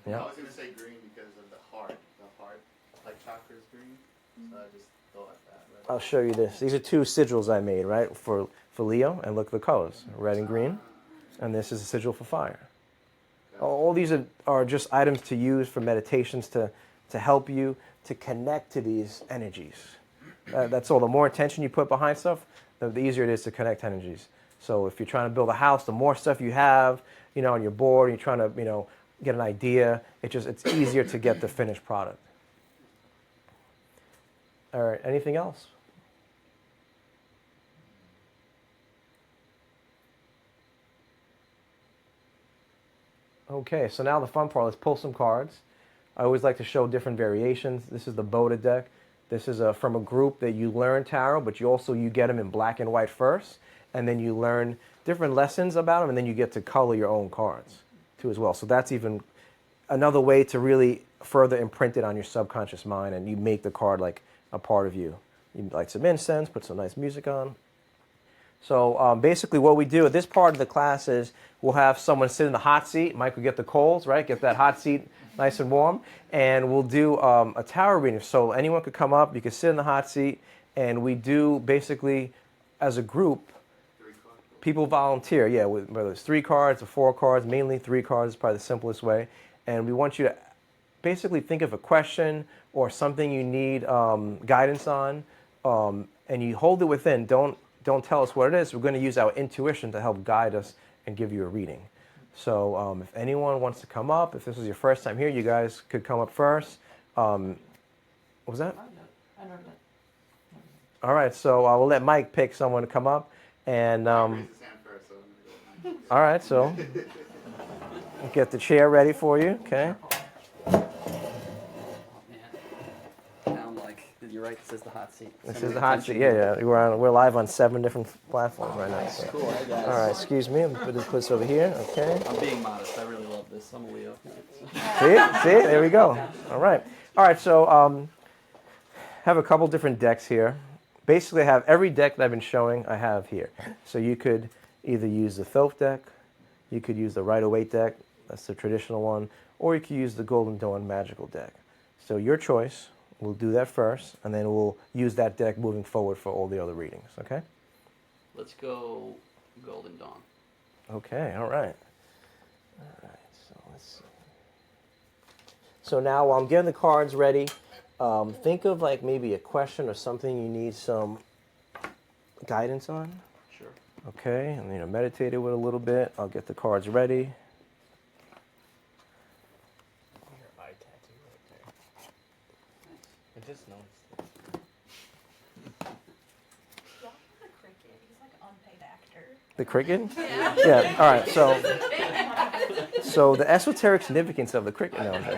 I was going to say green because of the heart. The heart, like chakra is green. So I just thought that. Right? I'll show you this. These are two sigils I made, right, for Leo, and look at the colors, red and green. And this is a sigil for fire. All these are just items to use for meditations to help you to connect to these energies. That's all. The more attention you put behind stuff, the easier it is to connect energies. So if you're trying to build a house, the more stuff you have, on your board, you're trying to, get an idea, it's easier to get the finished product. All right, anything else? Okay, so now the fun part, let's pull some cards. I always like to show different variations. This is the Boda deck. This is from a group that you learn tarot, but you get them in black and white first, and then you learn different lessons about them, and then you get to color your own cards too as well. So that's even another way to really further imprint it on your subconscious mind, and you make the card like a part of you. You light some incense, put some nice music on. So basically what we do at this part of the class is we'll have someone sit in the hot seat. Mike will get the coals, right? Get that hot seat nice and warm. And we'll do a tarot reading. So anyone could come up. You can sit in the hot seat. And we do basically, as a group, People volunteer, yeah, whether it's 3 cards or 4 cards, mainly 3 cards is probably the simplest way. And we want you to basically think of a question or something you need guidance on, and you hold it within. Don't tell us what it is. We're going to use our intuition to help guide us and give you a reading. So if anyone wants to come up, if this is your first time here, you guys could come up first. What was that? I know that. All right, so I will let Mike pick someone to come up. And Raise his hand first, so I'm gonna go with Mike. all right, so we'll get the chair ready for you. Okay. Oh man. Now I'm like, you're right. This is the hot seat. This Center is the of hot seat. attention. Yeah. We're live on 7 different platforms right now. So. Cool. Hey guys. All right, excuse me. Put this over here. Okay. I'm being modest. I really love this. I'm a Leo. See, there we go. All right. So have a couple different decks here. Basically, I have every deck that I've been showing. I have here. So you could either use the Thoth deck, you could use the Rider-Waite deck. That's the traditional one, or you could use the Golden Dawn magical deck. So your choice. We'll do that first, and then we'll use that deck moving forward for all the other readings. Okay. Let's go Golden Dawn. Okay. All right. So let's see. So now while I'm getting the cards ready, think of like maybe a question or something you need some guidance on. Sure. Okay, and meditate it with a little bit. I'll get the cards ready. Your eye tattoo right there. I just noticed it. Yeah, the cricket. He's like an unpaid actor. The cricket? Yeah. All right. So the esoteric significance of the cricket. No, There's a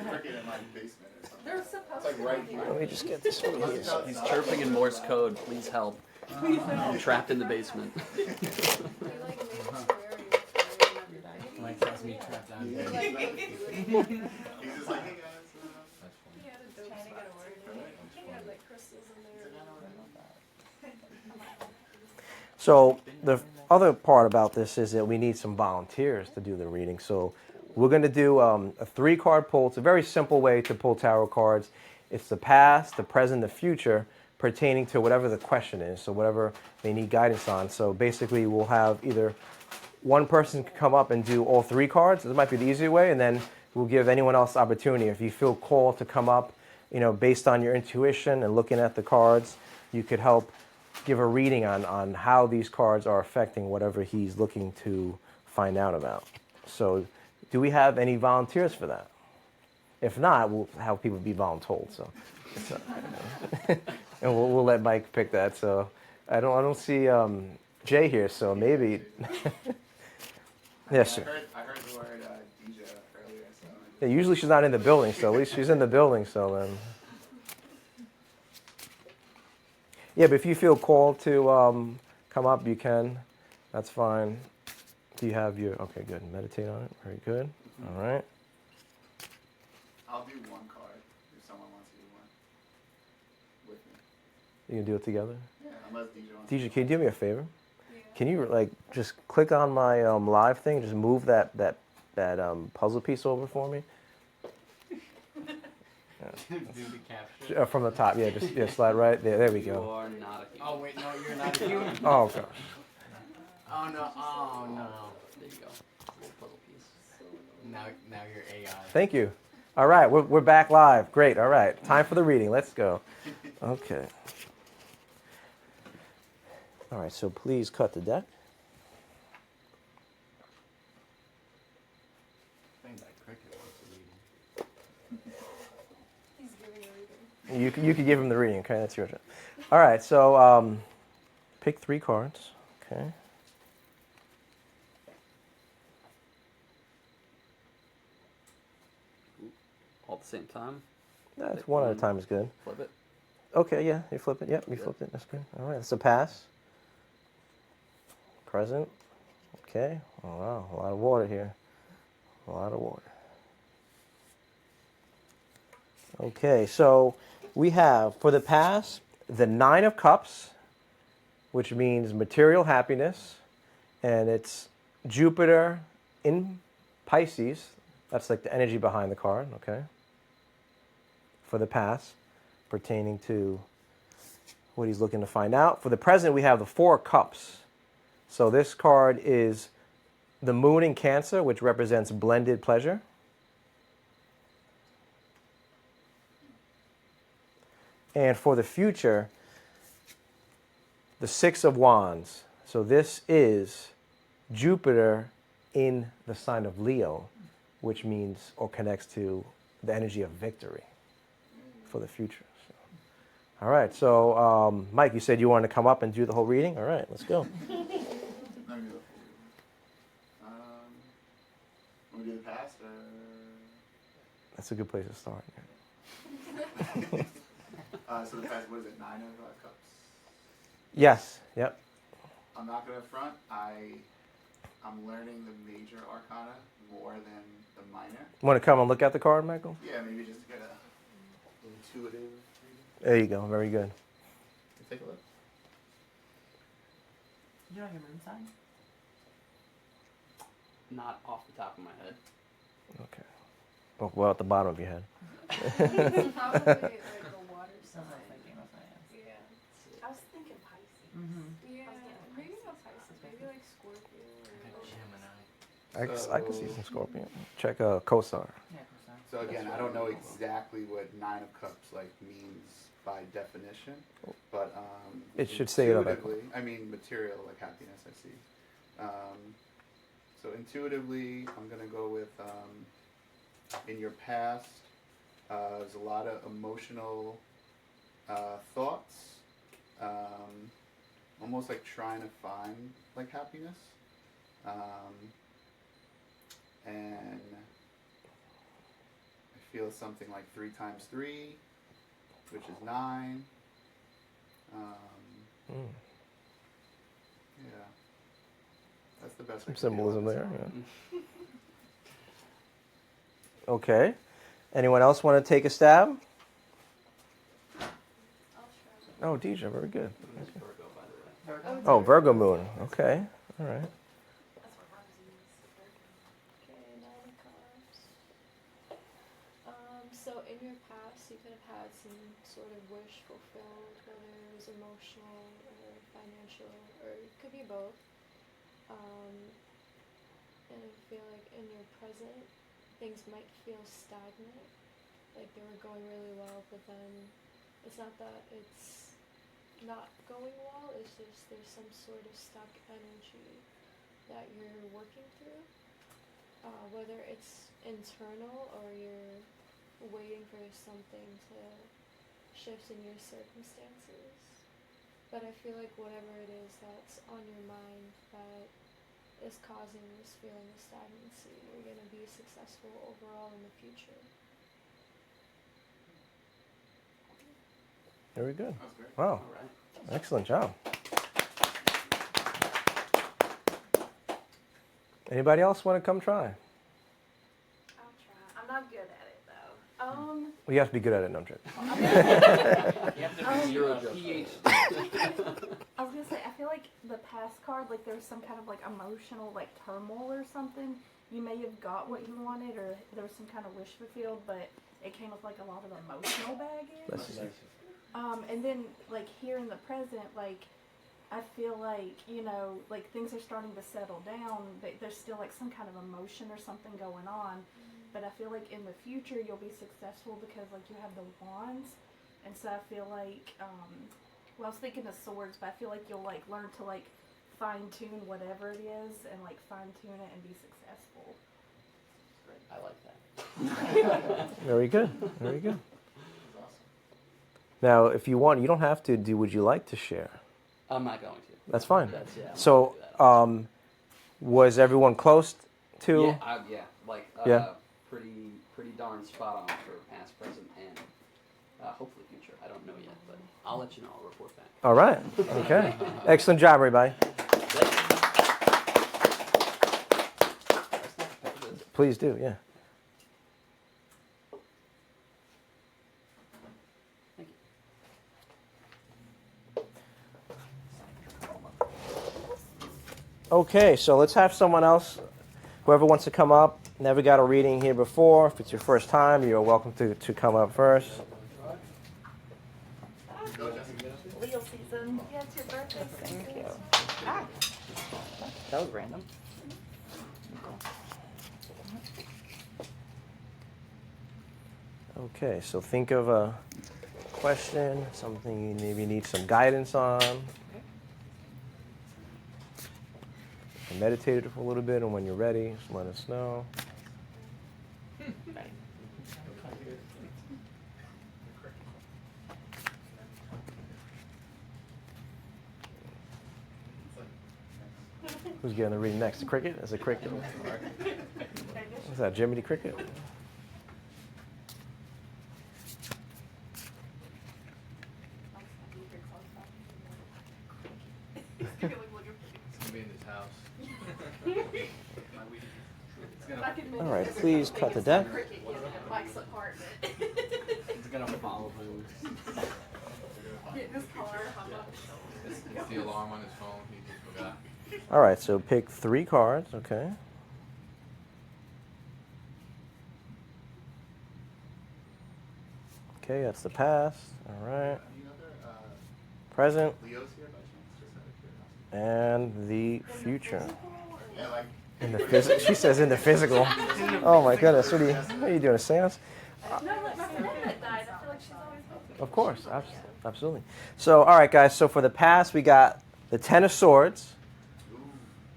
cricket in my basement or something. They're supposed It's like right here. let me just get this one here. He's chirping in Morse code. Please help. I'm trapped in the basement. He like made us wear your Mike has me trapped down here. He's just like, hey guys. He had a dope trying to get a word in. He had like crystals in there. So the other part about this is that we need some volunteers to do the reading. So we're going to do a 3-card pull. It's a very simple way to pull tarot cards. It's the past, the present, the future, pertaining to whatever the question is. So whatever they need guidance on. So basically we'll have either one person can come up and do all 3 cards. This might be the easier way. And then we'll give anyone else opportunity. If you feel called to come up, based on your intuition and looking at the cards, you could help give a reading on how these cards are affecting whatever he's looking to find out about. So do we have any volunteers for that? If not, we'll have people be voluntold. So, and we'll let Mike pick that. So I don't see Jay here. So maybe. Yes, sir. I heard the word DJ earlier, so. Yeah, usually she's not in the building, so at least she's in the building. So then. Yeah, but if you feel called to come up, you can. That's fine. Do you have your... Okay, good. Meditate on it. Very good. All right. I'll do 1 card if someone wants to do one with me. You can do it together? Yeah, unless DJ wants DJ, to. can you do me a favor? Yeah. Can you just click on my live thing? Just move that puzzle piece over for me? Do the capture. From the top, yeah. Just slide right there. There we You go. are not a human. Oh wait, no, you're not a human. Oh gosh. Oh no, oh no. There you go. Little puzzle piece. Now you're AI. Thank you. All right, we're back live. Great. All right, time for the reading. Let's go. Okay. All right, so please cut the deck. I think that cricket wants a reading. He's giving a reading. You could give him the reading. Okay, that's your turn. All right, so pick 3 cards. Okay. All at the same time. That's one at a time is good. Flip it. Okay, yeah, you flip it. Yep, you Good. flipped it. That's good. All right, that's a pass. Present. Okay. Oh, wow, a lot of water here. A lot of water. Okay, so we have, for the past, the 9 of Cups, which means material happiness, and it's Jupiter in Pisces. That's like the energy behind the card, okay? For the past, pertaining to what he's looking to find out. For the present, we have the 4 Cups. So this card is the moon in Cancer, which represents blended pleasure. And for the future, the Six of Wands. So this is Jupiter in the sign of Leo, which means or connects to the energy of victory for the future. So, all right, so Mike, you said you wanted to come up and do the whole reading? All right, let's go. Let me do the full reading. Want to do the past or? That's a good place to start. So the past, what is it, 9 of Cups? Yes, yep. I'm not going to front. I'm learning the major arcana more than the minor. Want to come and look at the card, Michael? Yeah, maybe just get a intuitive reading. There you go, very good. Take a look. You know your moon sign? Not off the top of my head. Okay. Well, at the bottom of your head. It's probably like a water sign. That's what I was thinking. That's what I asked. Yeah. I was thinking Pisces. Mm-hmm. Yeah. getting Maybe not Pisces. Maybe like Scorpio or. Gemini. I can see some Scorpion. Check Kosar. Yeah, percent. So again, I don't know exactly what 9 of Cups like means by definition, but It should say it on that intuitively, I mean material like happiness. I see. So intuitively, I'm gonna go with in your past, there's a lot of emotional thoughts, almost like trying to find like happiness, and I feel something like 3 times 3, which is 9. Yeah, that's the best. I Some can do symbolism on there. this one. Yeah. Okay. Anyone else want to take a stab? I'll try. Oh, Deidre, very good. It's Virgo, by the way. Virgo? Oh, Virgo moon. Okay. All right. That's what Ramsey is. Okay, 9 of Cups. So in your past, you could have had some sort of wish fulfilled, whether it was emotional or financial, or it could be both. And I feel like in your present, things might feel stagnant, like they were going really well, but then it's not that it's not going well, it's just there's some sort of stuck energy that you're working through. Whether it's internal or you're waiting for something to shift in your circumstances. But I feel like whatever it is that's on your mind that is causing this feeling of stagnancy, you're going to be successful overall in the future. Very good. That was great. Wow. All right. Excellent job. Anybody else want to come try? I'll try. I'm not good at it though. Well, you have to be good at it, no, I'm joking. You have to be You're a just PhD. I was gonna say, I feel like the past card, like there's some kind of like emotional like turmoil or something. You may have got what you wanted, or there was some kind of wish fulfilled, but it came with like a lot of emotional baggage. That's just- And then like here in the present, like I feel like, you know, like things are starting to settle down. There's still like some kind of emotion or something going on. But I feel like in the future you'll be successful because like you have the wands. And so I feel like, well, I was thinking of swords, but I feel like you'll like learn to like fine tune whatever it is and like fine tune it and be successful. Great. I like that. Very good. Very good. That's awesome. Now, if you want, you don't have to do. Would you like to share? I'm not going to. That's fine. That's, yeah, I'm So, not gonna do that. Was everyone close to? Yeah, like Yeah. pretty darn spot on for past, present, and hopefully future. I don't know yet, but I'll let you know. I'll report back. All right. Okay. Excellent job, everybody. Please do. Yeah. Thank you. Okay, so let's have someone else, whoever wants to come up. Never got a reading here before. If it's your first time, you're welcome to come up first. Leo season. Yeah, it's your birthday. Thank you. That was random. Okay, so think of a question, something you maybe need some guidance on. Meditate it for a little bit, and when you're ready, just let us know. Ready. Who's getting the reading next? The cricket? Is it cricket? What's that, Jiminy Cricket? It's gonna be in this house. All right, please cut the deck. Mike's apartment. It's gonna follow him. Get in his car, hop up. It's the alarm on his phone. He just forgot. All right, so pick 3 cards, okay? Okay, that's the past. All right. Any other Present Leos here by chance? Just out of curiosity. and the future. Yeah, like In the physical. She says in the physical. Oh my goodness, what are you doing, a seance? No, like my friend that died. I feel like she's always with me. Of course, absolutely. So, all right, guys. So for the past, we got the Ten of Swords.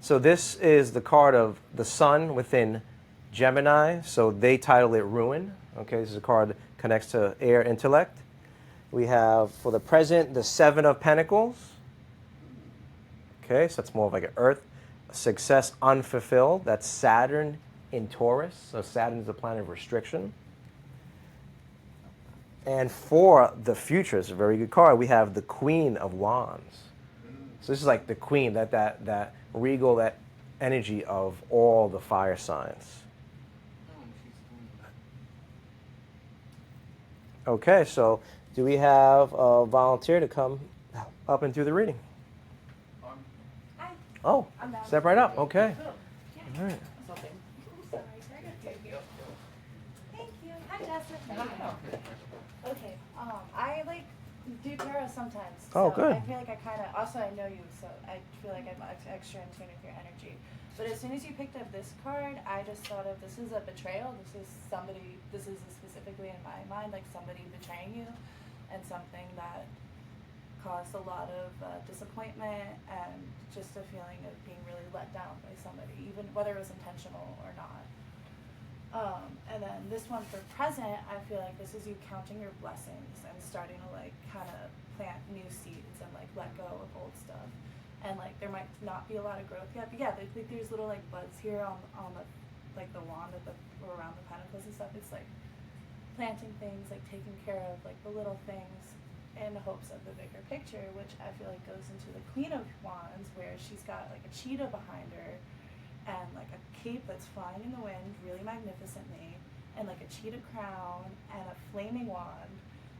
So this is the card of the Sun within Gemini. So they title it Ruin. Okay, this is a card that connects to air intellect. We have for the present the Seven of Pentacles. Okay, so that's more of like an Earth. Success unfulfilled. That's Saturn in Taurus. So Saturn is the planet of restriction. And for the future, it's a very good card. We have the Queen of Wands. So this is like the queen, that regal, that energy of all the fire signs. Okay, so do we have a volunteer to come up and do the reading? Hi. Oh, I'm down. step right up. Okay. Yeah. All right. Something. Sorry, Thank you. Hi, Justin. Okay. I like do tarot sometimes. Oh, so good. I feel like I kind of also I know you, so I feel like I'm extra in tune with your energy. But as soon as you picked up this card, I just thought of this is a betrayal. This is somebody. This is specifically in my mind like somebody betraying you, and something that caused a lot of disappointment and just a feeling of being really let down by somebody, even whether it was intentional or not. And then this one for present, I feel like this is you counting your blessings and starting to like kind of plant new seeds and like let go of old stuff. And like there might not be a lot of growth yet, but yeah, there's little like buds here on the like the wand at the or around the pentacles and stuff. It's like planting things, like taking care of like the little things in hopes of the bigger picture, which I feel like goes into the Queen of Wands, where she's got like a cheetah behind her and like a cape that's flying in the wind really magnificently, and like a cheetah crown and a flaming wand.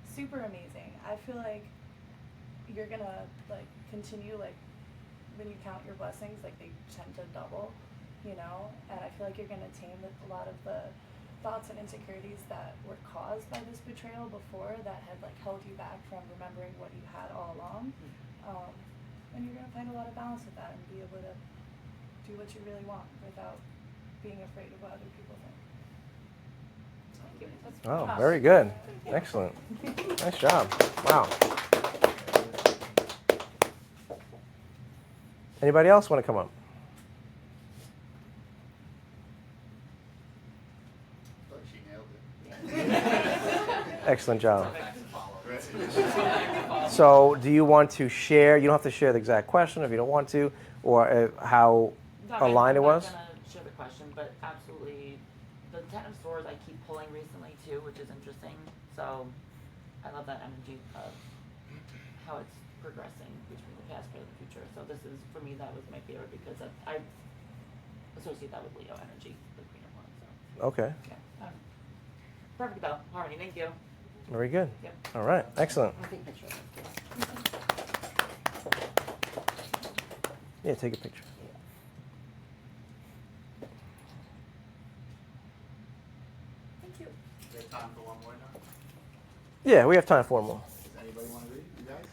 Super amazing. I feel like you're gonna like continue like when you count your blessings, like they tend to double, you know, and I feel like you're gonna tame a lot of the thoughts and insecurities that were caused by this betrayal before that had like held you back from remembering what you had all along. And you're gonna find a lot of balance with that and be able to do what you really want without being afraid of what other people think. Thank you. Oh, very good. Excellent. Nice job. Wow. Anybody else want to come up? But she nailed it. Excellent job. Right. So, do you want to share? You don't have to share the exact question if you don't want to, or how aligned it was? I'm not gonna share the question, but absolutely, the Ten of Swords I keep pulling recently too, which is interesting. So, I love that energy of how it's progressing between the past, present, and future. So this is, for me, that was my favorite because I associate that with Leo energy, the Queen of Wands. So Okay. yeah, perfect though, harmony. Thank you. Very good. Yep. All right. Excellent. I'll take a picture. Yeah, take a picture. Thank you. We have time for one more now. Yeah, we have time for one more. Does anybody want to read? You guys?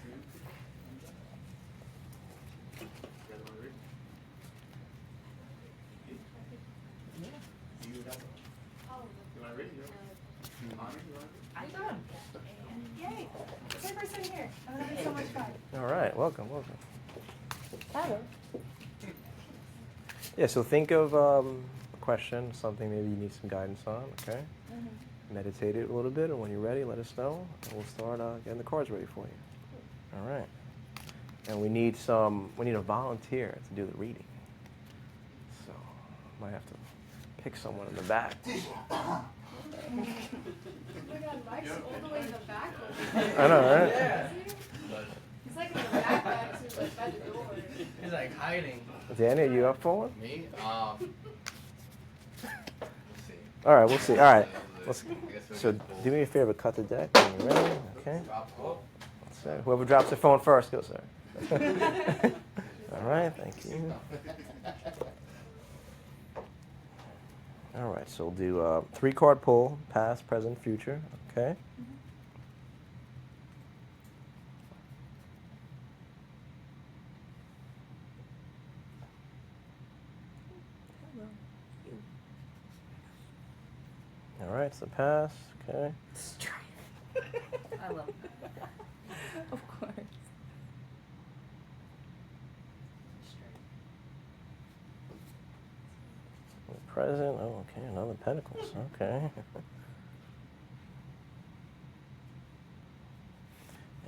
You guys want to read? Pretty good. Honor, you want to? I'm done. Yay! It's my first time here. I'm having so much fun. All right, welcome. Taro. Yeah, so think of a question, something maybe you need some guidance on, okay? Meditate it a little bit, and when you're ready, let us know, and we'll start getting the cards ready for you. All right. And we need a volunteer to do the reading. So, might have to pick someone in the back. Oh my god, Mike's all the way in the back over I know, right? He's like in the back to like by the door. He's like hiding. Danny, are you up for one? Me? We'll see. All right, we'll see. All right. Let's, I guess we'll so just pull. do me a favor, cut the deck when you're ready. Okay. Drop pull. So whoever drops their phone first goes there. All right, thank you. All right, so we'll do a 3-card pull, past, present, future. Okay. All right, it's the past. Okay. I love that. Of course. The present. Oh, okay, another pentacles. Okay.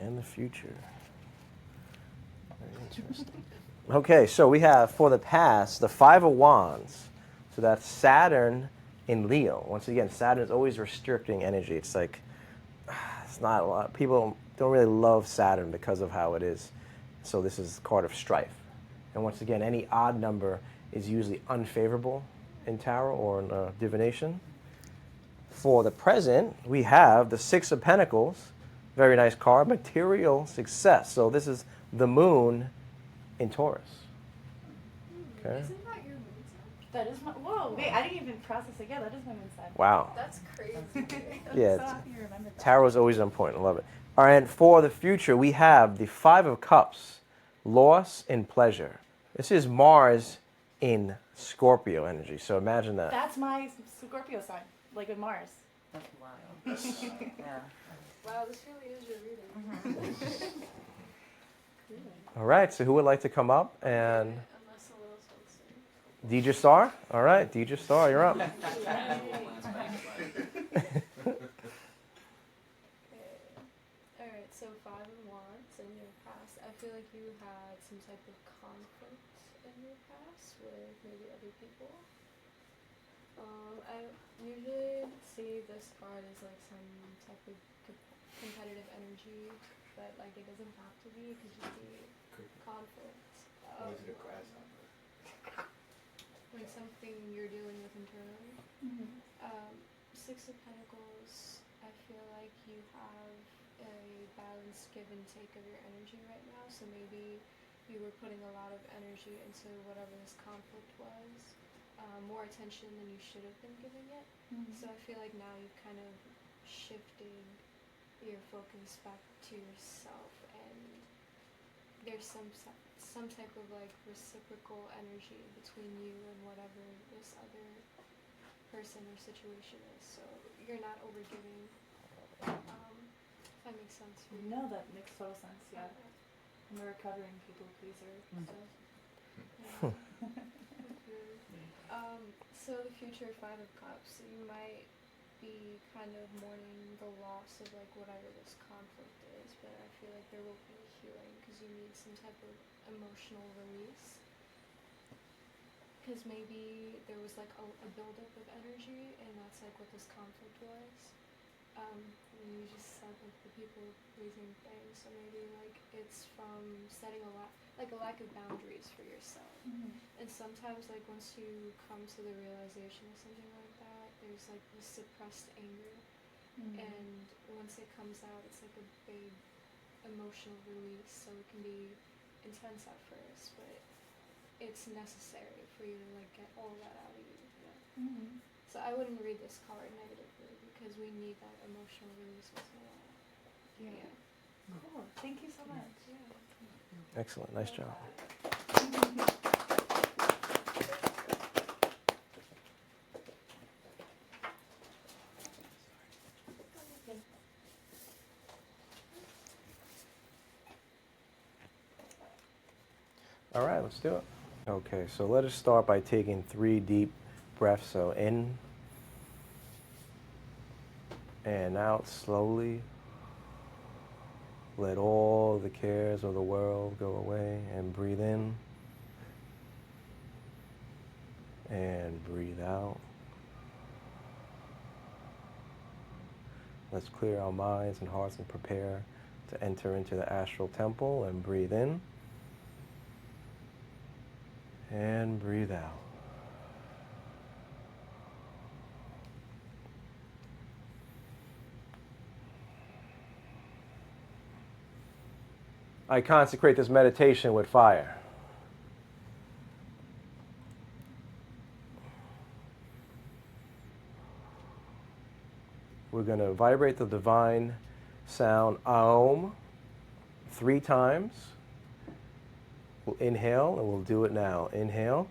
And the future. Very interesting. Okay, so we have for the past the 5 of Wands. So that's Saturn in Leo. Once again, Saturn is always restricting energy. It's like it's not a lot. People don't really love Saturn because of how it is. So this is a card of strife. And once again, any odd number is usually unfavorable in tarot or in divination. For the present, we have the 6 of Pentacles. Very nice card, material success. So this is the moon in Taurus. Okay. Isn't that your moon sign? That is my. Whoa! Wait, I didn't even process it. Yeah, that is my moon sign. Wow. That's crazy. I'm Yeah, so it's- happy you remembered that. Tarot's always on point. I love it. All right, and for the future, we have the 5 of Cups, loss and pleasure. This is Mars in Scorpio energy. So imagine that. That's my Scorpio sign, like with Mars. That's wild. Yeah. Wow, this really is your reading. All right, so who would like to come up and Unless a little something. Deidre Star? All right, Deidre Star, you're up. Alright, so 5 of Wands in your past. I feel like you had some type of conflict in your past with maybe other people. I usually see this card as like some type of competitive energy, but like it doesn't have to be. It could just be conflict. Or is it a grasshopper? Like something you're dealing with internally. 6 of Pentacles, I feel like you have a balanced give and take of your energy right now, so maybe you were putting a lot of energy into whatever this conflict was, more attention than you should have been giving it. So I feel like now you've kind of shifted your focus back to yourself, and there's some type of like reciprocal energy between you and whatever this other person or situation is. So you're not overgiving. If that makes sense for you. No, that makes total sense. Yeah, I'm a recovering people pleaser. So. So the future 5 of Cups, you might be kind of mourning the loss of like whatever this conflict is, but I feel like there will be healing because you need some type of emotional release. Because maybe there was like a buildup of energy, and that's like what this conflict was. And you just said like the people pleasing thing, so maybe like it's from setting a lack of boundaries for yourself. And sometimes like once you come to the realization of something like that, there's like this suppressed anger, and once it comes out, it's like a big emotional release. So it can be intense at first, but it's necessary for you to like get all that out of you. So I wouldn't read this card negatively because we need that emotional release once in a while. Yeah. Cool. Thank you so much. Yeah. Excellent, nice job. right, let's do it. Okay, so let us start by taking 3 deep breaths. So in and out slowly. Let all the cares of the world go away, and breathe in and breathe out. Let's clear our minds and hearts and prepare to enter into the astral temple, and breathe in and breathe out. I consecrate this meditation with fire. We're going to vibrate the divine sound Aum 3 times. We'll inhale, and we'll do it now. Inhale.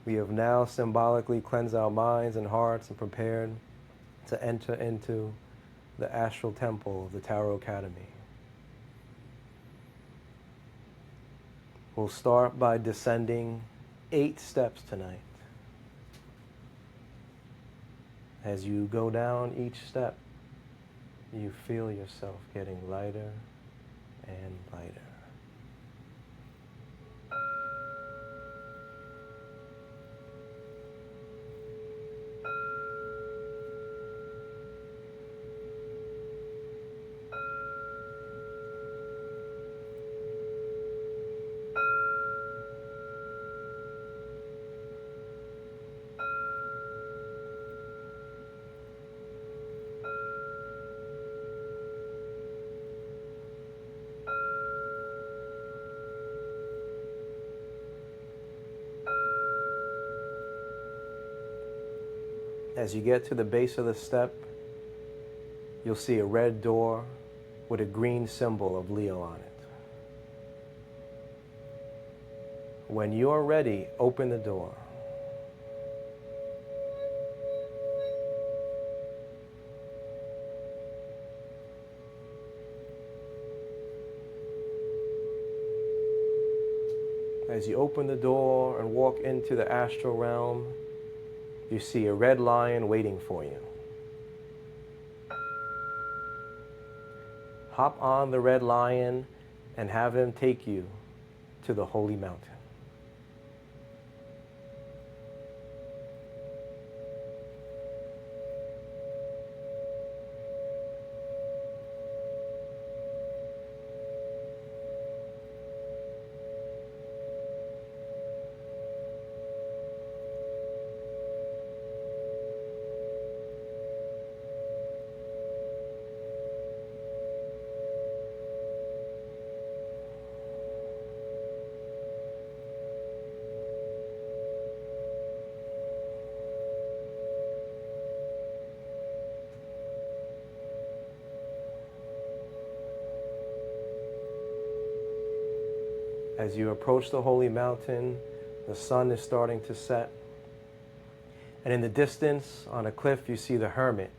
We have now symbolically cleansed our minds and hearts and prepared to enter into the astral temple of the Taro Academy. We'll start by descending 8 steps tonight. As you go down each step, you feel yourself getting lighter and lighter. As you get to the base of the step, you'll see a red door with a green symbol of Leo on it. When you're ready, open the door. As you open the door and walk into the astral realm, you see a red lion waiting for you. Hop on the red lion and have him take you to the holy mountain. As you approach the holy mountain, the sun is starting to set. And in the distance, on a cliff, you see the hermit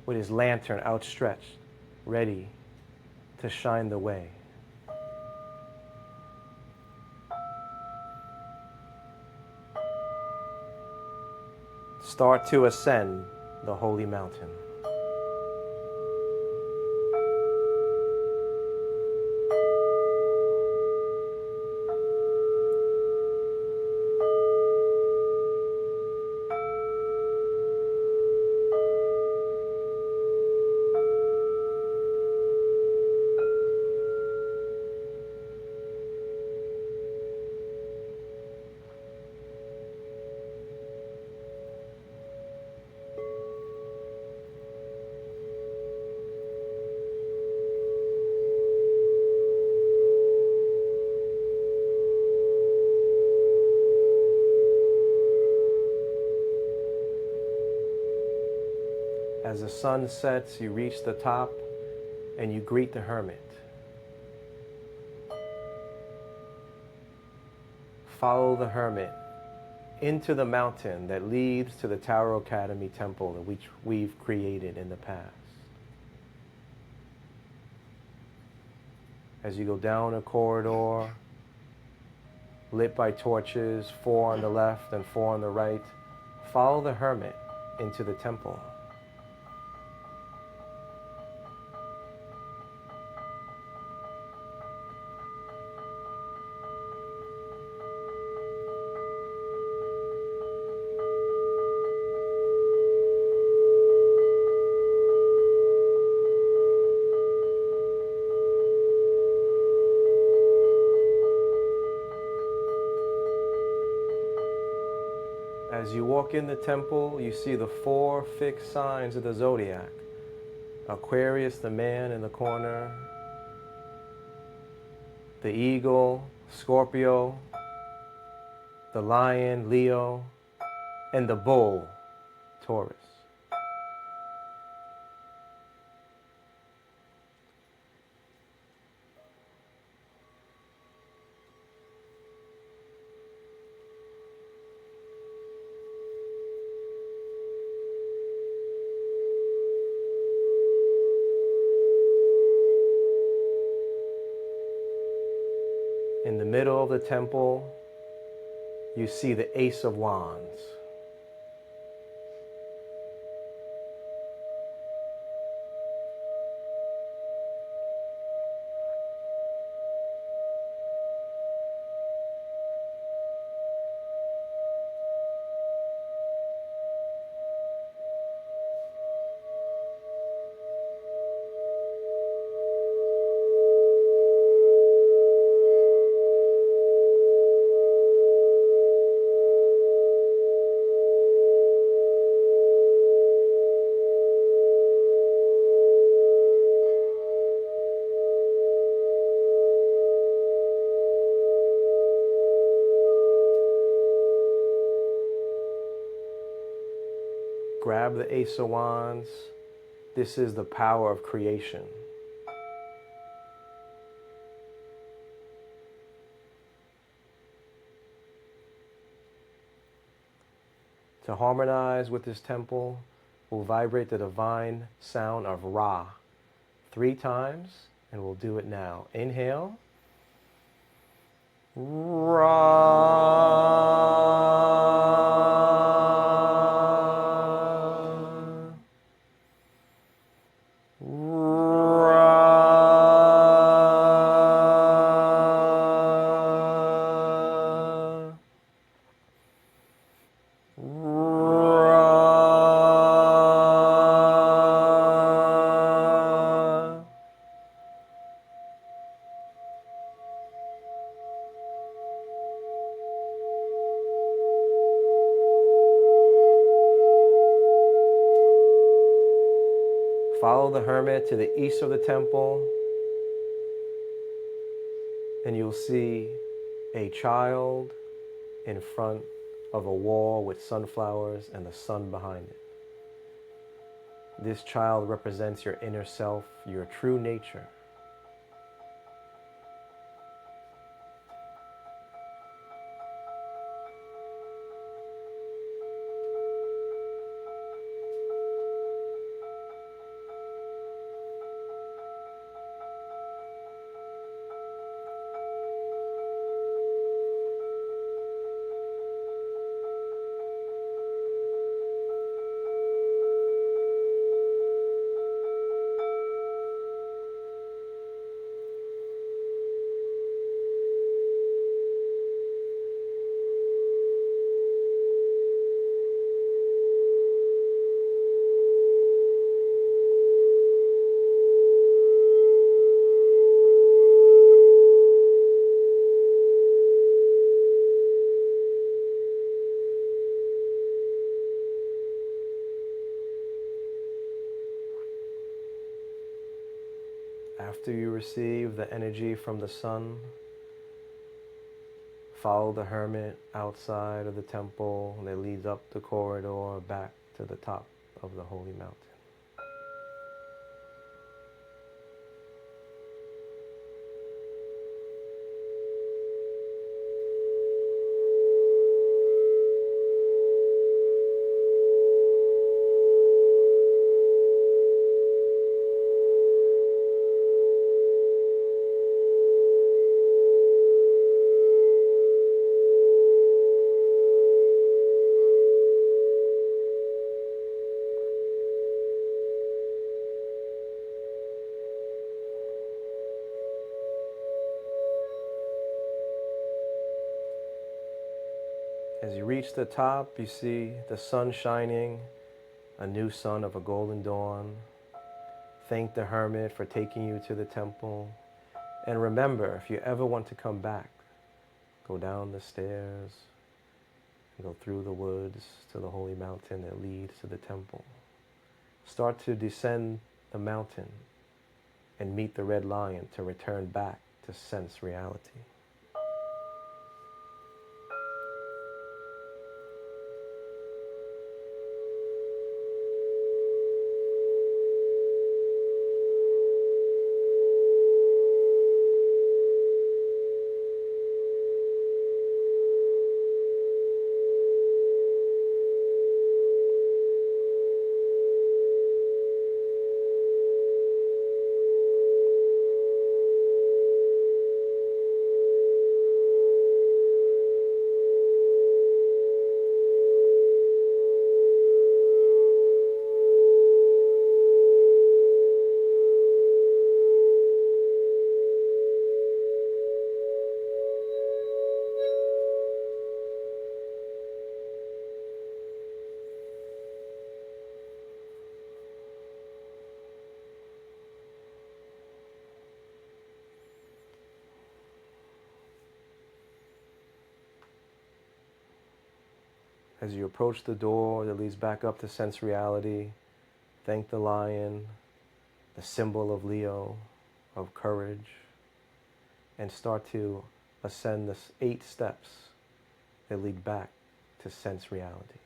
with his lantern outstretched, ready to shine the way. Start to ascend the holy mountain. As the sun sets, you reach the top and you greet the hermit. Follow the hermit into the mountain that leads to the Taro Academy temple which we've created in the past. As you go down a corridor, lit by torches, 4 on the left and 4 on the right, follow the hermit into the temple. As you walk in the temple, you see the 4 fixed signs of the zodiac. Aquarius, the man in the corner, the eagle, Scorpio, the lion, Leo, and the bull, Taurus. In the middle of the temple, you see the Ace of Wands. Grab the Ace of Wands. This is the power of creation. To harmonize with this temple, we'll vibrate the divine sound of Ra 3 times, and we'll do it now. Inhale. Follow the hermit to the east of the temple, and you'll see a child in front of a wall with sunflowers and the sun behind it. This child represents your inner self, your true nature. After you receive the energy from the sun, follow the hermit outside of the temple that leads up the corridor back to the top of the holy mountain. As you reach the top, you see the sun shining, a new sun of a golden dawn. Thank the hermit for taking you to the temple. And remember, if you ever want to come back, go down the stairs, go through the woods to the holy mountain that leads to the temple. Start to descend the mountain and meet the red lion to return back to sense reality. As you approach the door that leads back up to sense reality, thank the lion, the symbol of Leo, of courage, and start to ascend the 8 steps that lead back to sense reality.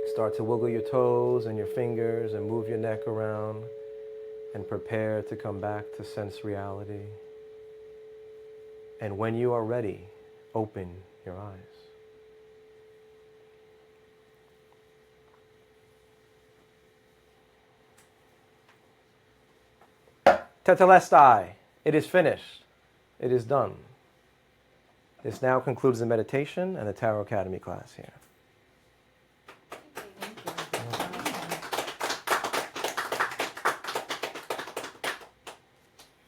Start to wiggle your toes and your fingers and move your neck around and prepare to come back to sense reality. And when you are ready, open your eyes. Tetelestai, it is finished. It is done. This now concludes the meditation and the Taro Academy class here.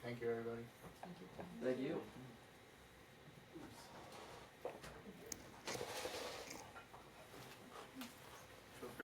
Thank you, everybody. Thank you.